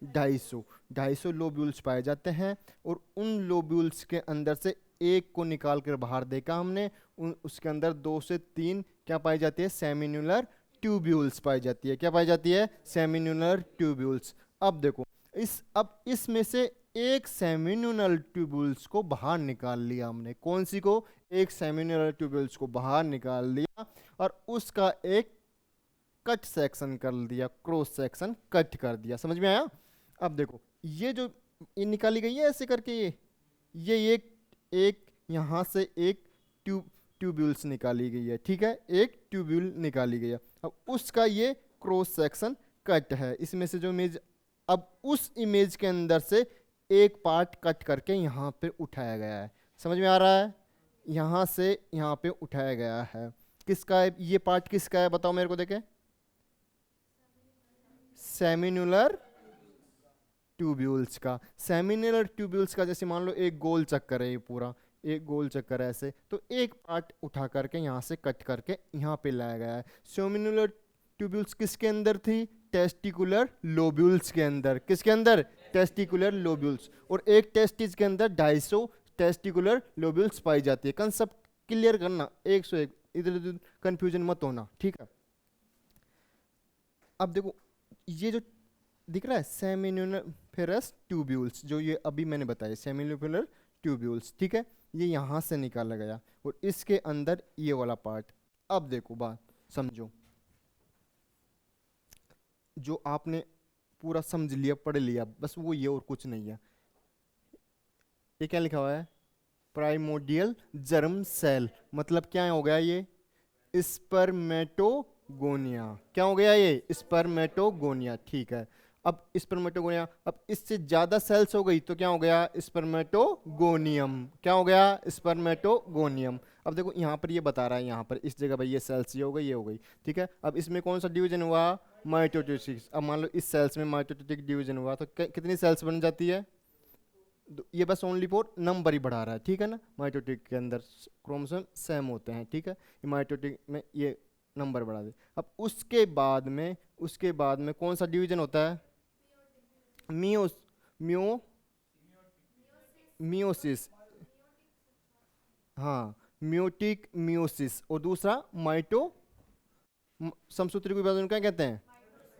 250, 250 लोब्यूल्स पाए जाते हैं, और उन लोब्यूल्स के अंदर से एक को निकाल कर बाहर देखा हमने, उसके अंदर दो से तीन क्या पाई जाती है, सेमिनुलर ट्यूब्यूल्स पाई जाती है, क्या पाई जाती है, सेमिनुलर ट्यूब्यूल्स। अब देखो अब इसमें से एक सेमिनुलर ट्यूब्यूल्स को बाहर निकाल लिया हमने, कौन सी को, एक सेमिनुलर ट्यूब्यूल्स को बाहर निकाल दिया और उसका एक कट सेक्शन कर दिया, क्रॉस सेक्शन कट कर दिया। समझ में आया? अब देखो ये जो ये निकाली गई है ऐसे करके, ये एक एक यहाँ से एक ट्यूब्यूल्स निकाली गई है, ठीक है, एक ट्यूब्यूल निकाली गई है। अब उसका ये क्रॉस सेक्शन कट है, इसमें से जो इमेज, अब उस इमेज के अंदर से एक पार्ट कट करके यहाँ पे उठाया गया है। समझ में आ रहा है? यहाँ से यहाँ पे उठाया गया है। किसका है ये पार्ट? किसका है बताओ मेरे को, देखे। सेमिनुलर ट्यूब्यूल्स का। सेमिनुलर ट्यूब्यूल्स का जैसे मान लो एक गोल चक्कर है, ये पूरा एक गोल चक्कर है ऐसे, तो एक पार्ट उठा करके यहाँ से कट करके यहाँ पे लाया गया है। सेमिनुलर ट्यूब्यूल्स किसके अंदर थी? टेस्टिकुलर लोब्यूल्स के अंदर। किसके अंदर? Testicular lobules. और एक टेस्टिस के अंदर 250 टेस्टिकुलर लोब्यूल्स पाई जाती है। कंसेप्ट क्लियर करना 101, इधर उधर कंफ्यूजन मत होना, ठीक है। अब देखो ये जो दिख रहा है सेमिनिफेरस ट्यूब्यूल्स, जो ये अभी मैंने बताया सेमिनिफेरस ट्यूब्यूल्स, ठीक है, ये यहाँ से निकाला गया और इसके अंदर ये वाला पार्ट। अब देखो बात समझो, जो आपने पूरा समझ लिया, पढ़ लिया, बस वो ये और कुछ नहीं है। ये क्या लिखा हुआ है? प्राइमोडियल जर्म सेल, मतलब क्या हो गया ये? स्पर्मेटोगोनिया। क्या हो गया ये? स्पर्मेटोगोनिया, ठीक है। अब स्पर्मेटोगोनिया, अब इससे ज्यादा सेल्स हो गई तो क्या हो गया? स्पर्मेटोगोनियम। क्या हो गया? स्पर्मेटोगोनियम। अब देखो यहाँ पर ये बता रहा है, यहाँ पर इस जगह भाई ये सेल्स ये हो गई, ये हो गई, ठीक है। अब इसमें कौन सा डिवीजन हुआ? माइटोटिक। अब मान लो इस सेल्स में माइटोटिक डिवीजन हुआ तो कितनी सेल्स बन जाती है? ये बस ओनली फॉर नंबर ही बढ़ा रहा है, ठीक है ना। माइटोटिक के अंदर क्रोमोसोम सेम होते हैं, ठीक है, ये माइटोटिक में ये नंबर बढ़ा दे। अब उसके बाद में कौन सा डिवीजन होता है? मियोस मियो मियोसिस। हाँ, मियोटिक मियोसिस। और दूसरा समसूत्री विभाजन क्या कहते हैं?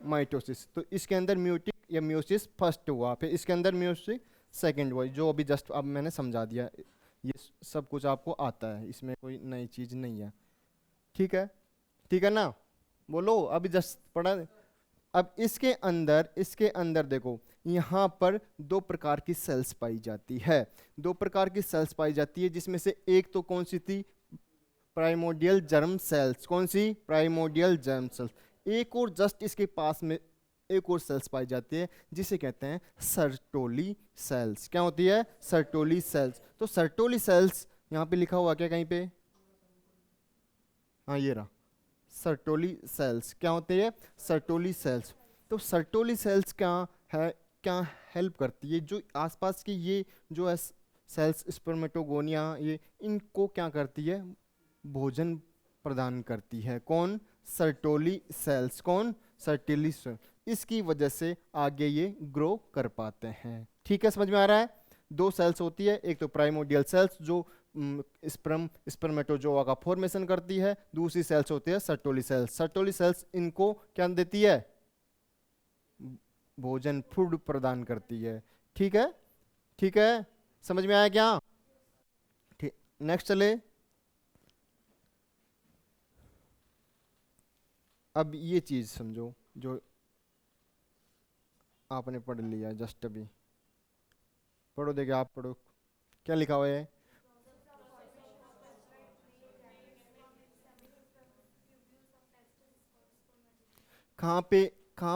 माइटोसिस। तो इसके अंदर म्यूटिक या म्यूसिस फर्स्ट हुआ, फिर इसके अंदर म्यूसिस सेकंड हुआ, जो अभी जस्ट अब मैंने समझा दिया। ये सब कुछ आपको आता है, इसमें कोई नई चीज़ नहीं है, ठीक है ना। बोलो, अभी जस्ट पढ़ा। अब इसके अंदर देखो, यहाँ पर दो प्रकार की सेल्स पाई जाती है, जिसमें से एक तो कौन सी थी? Primordial germ cells. कौन सी? Primordial germ cells. एक और जस्ट इसके पास में एक और सेल्स पाई जाती है जिसे कहते हैं सर्टोली सेल्स। क्या होती है? Sertoli cells. तो सर्टोली सेल्स यहाँ पे लिखा हुआ क्या कहीं पे? हाँ, ये रहा सर्टोली सेल्स। क्या होते हैं? Sertoli cells. तो सर्टोली सेल्स क्या है, क्या हेल्प करती है? जो आसपास की ये जो है सेल्स, स्पर्मेटोगोनिया, ये इनको क्या करती है? भोजन प्रदान करती है। कौन? Sertoli cells. कौन? Sertoli cells. इसकी वजह से आगे ये ग्रो कर पाते हैं, ठीक है। समझ में आ रहा है? दो सेल्स होती है, एक तो प्राइमोडियल सेल्स जो स्पर्मेटोजोआ का फॉर्मेशन करती है, दूसरी सेल्स होती है सर्टोली सेल्स। सर्टोली सेल्स इनको क्या देती है? भोजन, फूड प्रदान करती है, ठीक है। समझ में आया क्या? ठीक, नेक्स्ट चले। अब ये चीज समझो जो आपने पढ़ लिया जस्ट अभी। पढ़ो, देखिए आप पढ़ो, क्या लिखा हुआ है? कहाँ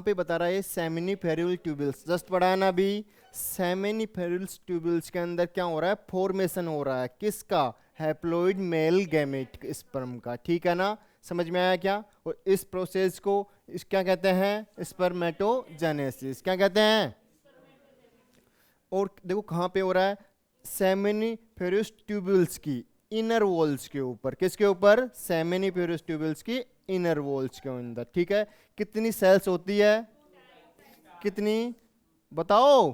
पे बता रहा है? सेमिनिफेरल ट्यूबल्स। जस्ट पढ़ा है ना अभी। सेमिनिफेरल्स ट्यूबल्स के अंदर क्या हो रहा है? फॉर्मेशन हो रहा है। किसका? हैप्लॉइड मेल गैमेट स्पर्म का, ठीक है ना। समझ में आया क्या? और इस प्रोसेस को क्या कहते हैं? स्पर्मेटोजेनेसिस। क्या कहते हैं? और देखो कहाँ पे हो रहा है? सेमिनिफेरस ट्यूबल्स की इनर वॉल्स के ऊपर। किसके ऊपर? सेमिनिफेरस ट्यूबल्स की इनर वॉल्स के अंदर, ठीक है। कितनी सेल्स होती है? कितनी बताओ?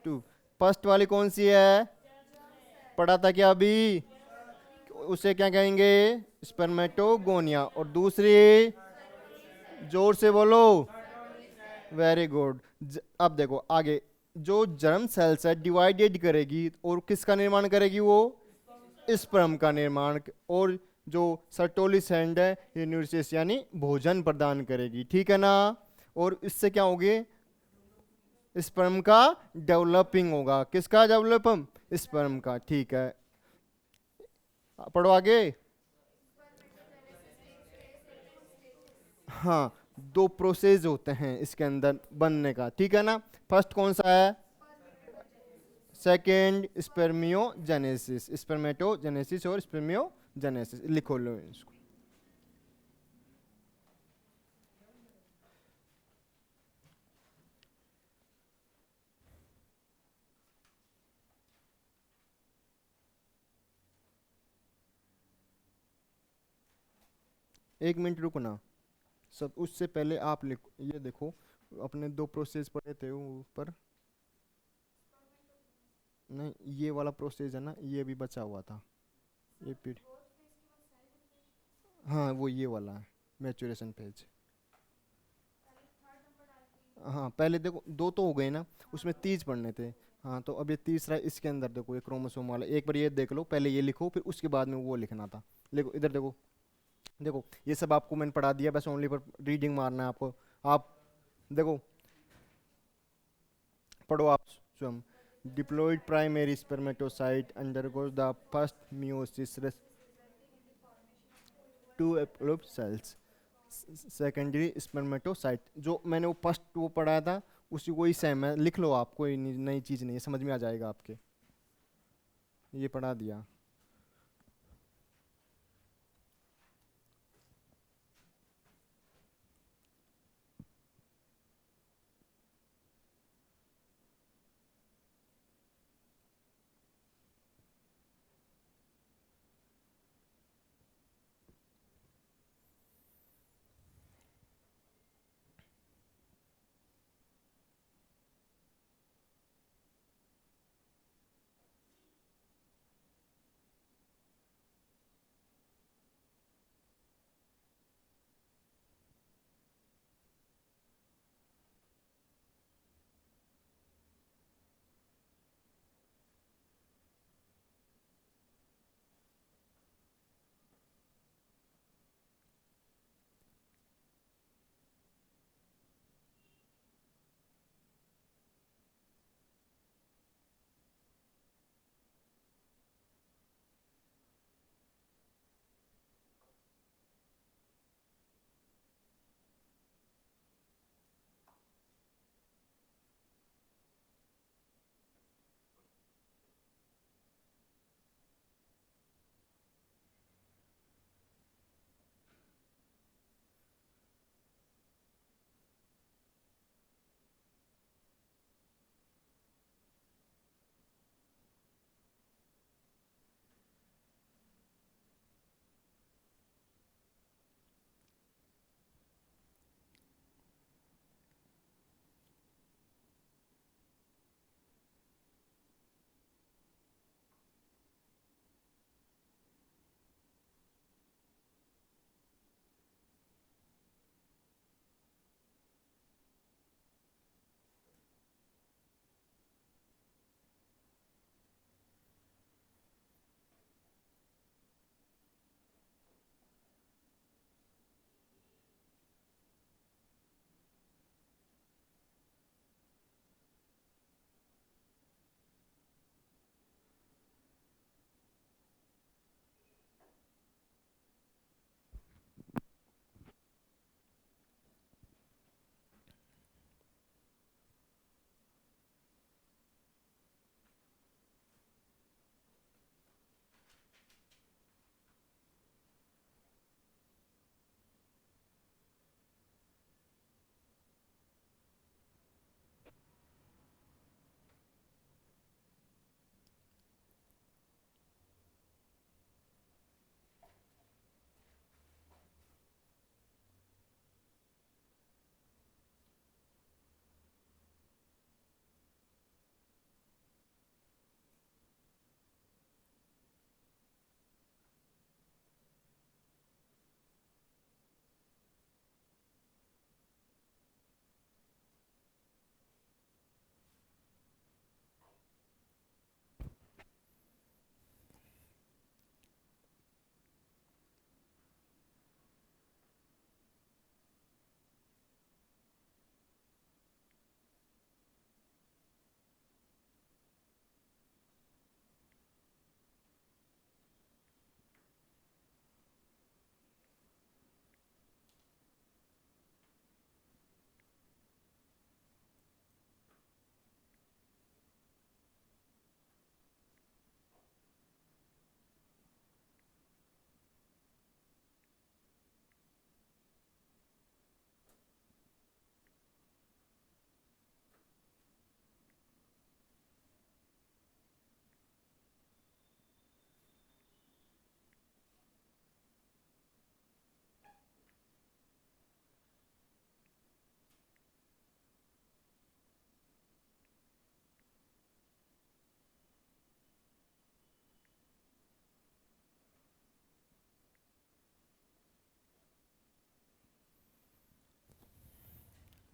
टू। फर्स्ट वाली कौन सी है? पढ़ा था क्या अभी? उसे क्या कहेंगे? स्पर्मेटोगोनिया। और दूसरी? जोर से बोलो। Very good. अब देखो आगे, जो जर्म सेल्स है डिवाइडेड करेगी और किसका निर्माण करेगी? वो स्पर्म का निर्माण और जो सर्टोली सैंड है ये न्यूट्रिशंस यानी भोजन प्रदान करेगी, ठीक है ना। और इससे क्या होगी, स्पर्म का डेवलपिंग होगा, किसका डेवलप, स्पर्म का, ठीक है। पढ़ो आगे। हाँ, दो प्रोसेस होते हैं इसके अंदर बनने का, ठीक है ना। फर्स्ट कौन सा है, सेकेंड स्पर्मियोजेनेसिस, स्पर्मेटोजेनेसिस और स्पर्मियोजेनेसिस, लिखो लो इसको। एक मिनट रुकना, सब उससे पहले आप लिखो, ये देखो अपने दो प्रोसेस पढ़े थे ऊपर, नहीं ये वाला प्रोसेस है ना, ये भी बचा हुआ था, ये पीढ़, हाँ वो ये वाला है, मैचुरेशन फेज। हाँ पहले देखो दो तो हो गए ना, उसमें 30 पढ़ने थे। हाँ तो अब ये तीसरा है, इसके अंदर देखो ये क्रोमोसोम वाला, एक बार ये देख लो, पहले ये लिखो फिर उसके बाद में वो लिखना था। देखो इधर देखो, देखो ये सब आपको मैंने पढ़ा दिया, बस ओनली पर रीडिंग मारना है आपको। आप देखो, पढ़ो आप स्वयं। Diploid primary spermatocyte undergoes the first meiosis to haploid cells, secondary spermatocyte, जो मैंने वो फर्स्ट वो पढ़ाया था उसी वही सेम है, लिख लो आप, कोई नई चीज़ नहीं है, समझ में आ जाएगा आपके, ये पढ़ा दिया।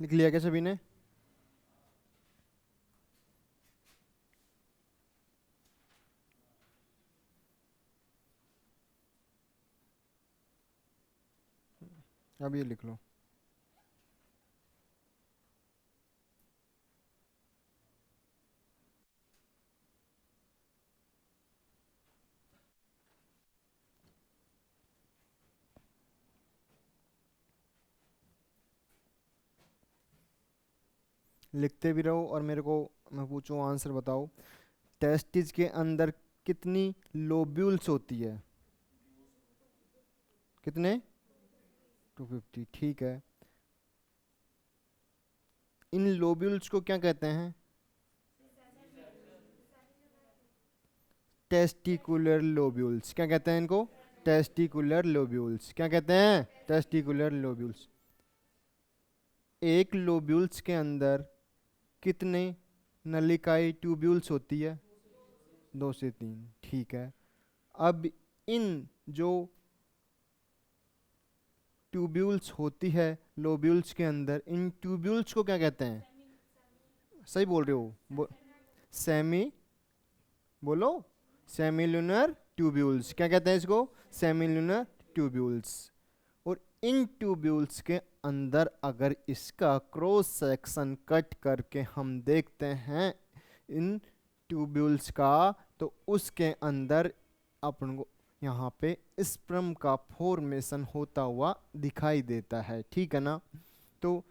लिख लिया क्या सभी ने? अब ये लिख लो। लिखते भी रहो और मेरे को, मैं पूछूं आंसर बताओ। टेस्टिस के अंदर कितनी लोब्यूल्स होती है? कितने? 250, ठीक है। इन लोब्यूल्स को क्या कहते हैं? Testicular lobules. क्या कहते हैं इनको? Testicular lobules. क्या कहते हैं? Testicular lobules. एक लोब्यूल्स के अंदर कितने नलिकाएं ट्यूब्यूल्स होती है? 2 से 3, ठीक है। अब इन जो ट्यूब्यूल्स होती है लोब्यूल्स के अंदर, इन ट्यूब्यूल्स को क्या कहते हैं? सही बोल रहे हो? सेमी, बोलो। Semilunar tubules. क्या कहते हैं इसको? Semilunar tubules. और इन ट्यूब्यूल्स के अंदर अगर इसका क्रॉस सेक्शन कट करके हम देखते हैं इन ट्यूब्यूल्स का, तो उसके अंदर अपन को यहाँ पे स्पर्म का फॉर्मेशन होता हुआ दिखाई देता है, ठीक है ना? तो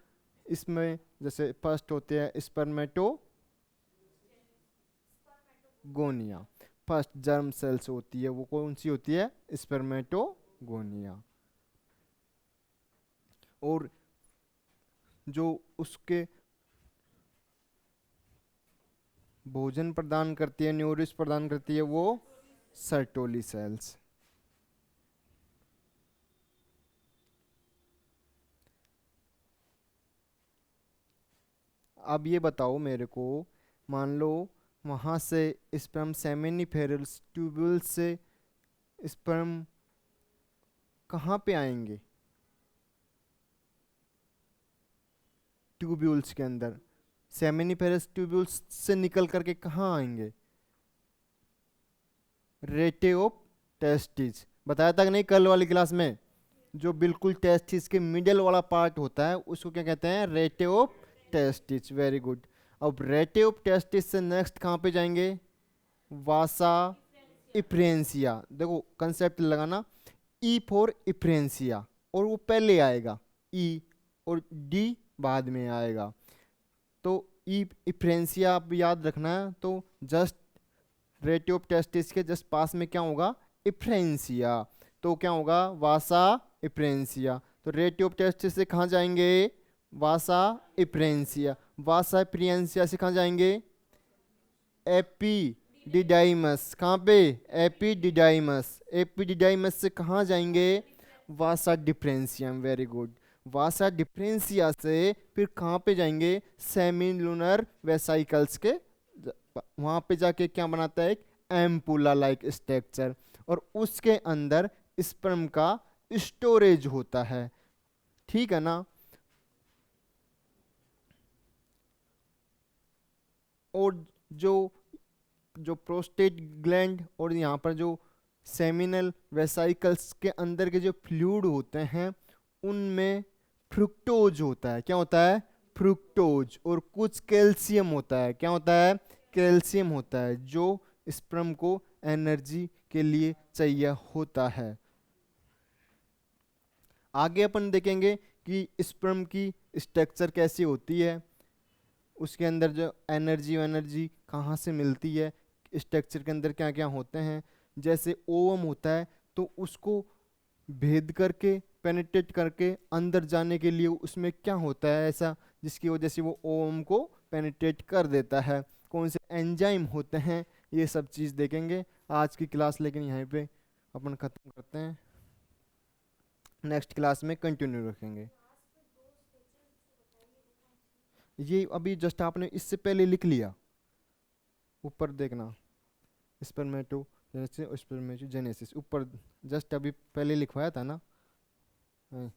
इसमें जैसे फर्स्ट होते हैं स्पर्मेटोगोनिया। फर्स्ट जर्म सेल्स होती है वो कौन सी होती है? स्पर्मेटोगोनिया। और जो उसके भोजन प्रदान करती है, न्यूट्रिश प्रदान करती है, वो सर्टोली सेल्स। अब ये बताओ मेरे को, मान लो वहाँ से स्पर्म सेमिनिफेरस ट्यूब्यूल से स्पर्म कहाँ पे आएंगे? ट्यूब्यूल्स के अंदर। सेमिनिफेरस ट्यूब्यूल्स से निकल करके कहाँ आएंगे? रेटियोप टेस्टिस। बताया था कि नहीं कल वाली क्लास में? जो बिल्कुल टेस्टिस के मिडल वाला पार्ट होता है उसको क्या कहते हैं? रेटियोप टेस्टिस। Very good. अब रेटियोप टेस्टिस से नेक्स्ट कहाँ पे जाएंगे? वासा इफ्रेंसिया। देखो कंसेप्ट लगाना, ई फॉर इफ्रेंसिया, और वो पहले आएगा ई, और डी बाद में आएगा। तो ई इफ्रेंसिया आप याद रखना है। तो जस्ट रेटियोप टेस्टिस के जस्ट पास में क्या होगा? इफ्रेंसिया। तो क्या होगा? वासा इफ्रेंसिया। तो रेटियोप टेस्टिस से कहाँ जाएंगे? वासा इफ्रेंसिया। वासा इफ्रेंसिया से कहाँ जाएंगे? एपीडिडाइमस। कहाँ पे? एपीडिडाइमस। एपीडिडाइमस से कहाँ जाएंगे? Vasa deferentium. Very good. Vasa deferentia से फिर कहाँ पे जाएंगे? सेमिलुनर वेसाइकल्स के वहाँ पे जाके क्या बनाता है? एक एम्पुला लाइक स्ट्रक्चर, और उसके अंदर स्पर्म का स्टोरेज होता है, ठीक है ना? और जो जो प्रोस्टेट ग्लैंड और यहाँ पर जो सेमिनल वेसाइकल्स के अंदर के जो फ्लूइड होते हैं उनमें फ्रुक्टोज होता है। क्या होता है? फ्रुक्टोज। और कुछ कैल्शियम होता है। क्या होता है? कैल्शियम होता है, जो स्पर्म को एनर्जी के लिए चाहिए होता है। आगे अपन देखेंगे कि स्पर्म की स्ट्रक्चर कैसी होती है, उसके अंदर जो एनर्जी एनर्जी कहाँ से मिलती है, स्ट्रक्चर के अंदर क्या क्या होते हैं। जैसे ओवम होता है तो उसको भेद करके पेनिट्रेट करके अंदर जाने के लिए उसमें क्या होता है ऐसा जिसकी वजह से वो ओवम को पेनिट्रेट कर देता है? कौन से एंजाइम होते हैं? ये सब चीज़ देखेंगे आज की क्लास, लेकिन यहीं पे अपन ख़त्म करते हैं। नेक्स्ट क्लास में कंटिन्यू रखेंगे। ये अभी जस्ट आपने इससे पहले लिख लिया, ऊपर देखना, स्पर्मेटोजेनेसिस और स्पर्मेटोजेनेसिस ऊपर जस्ट अभी पहले लिखवाया था ना। हाँ।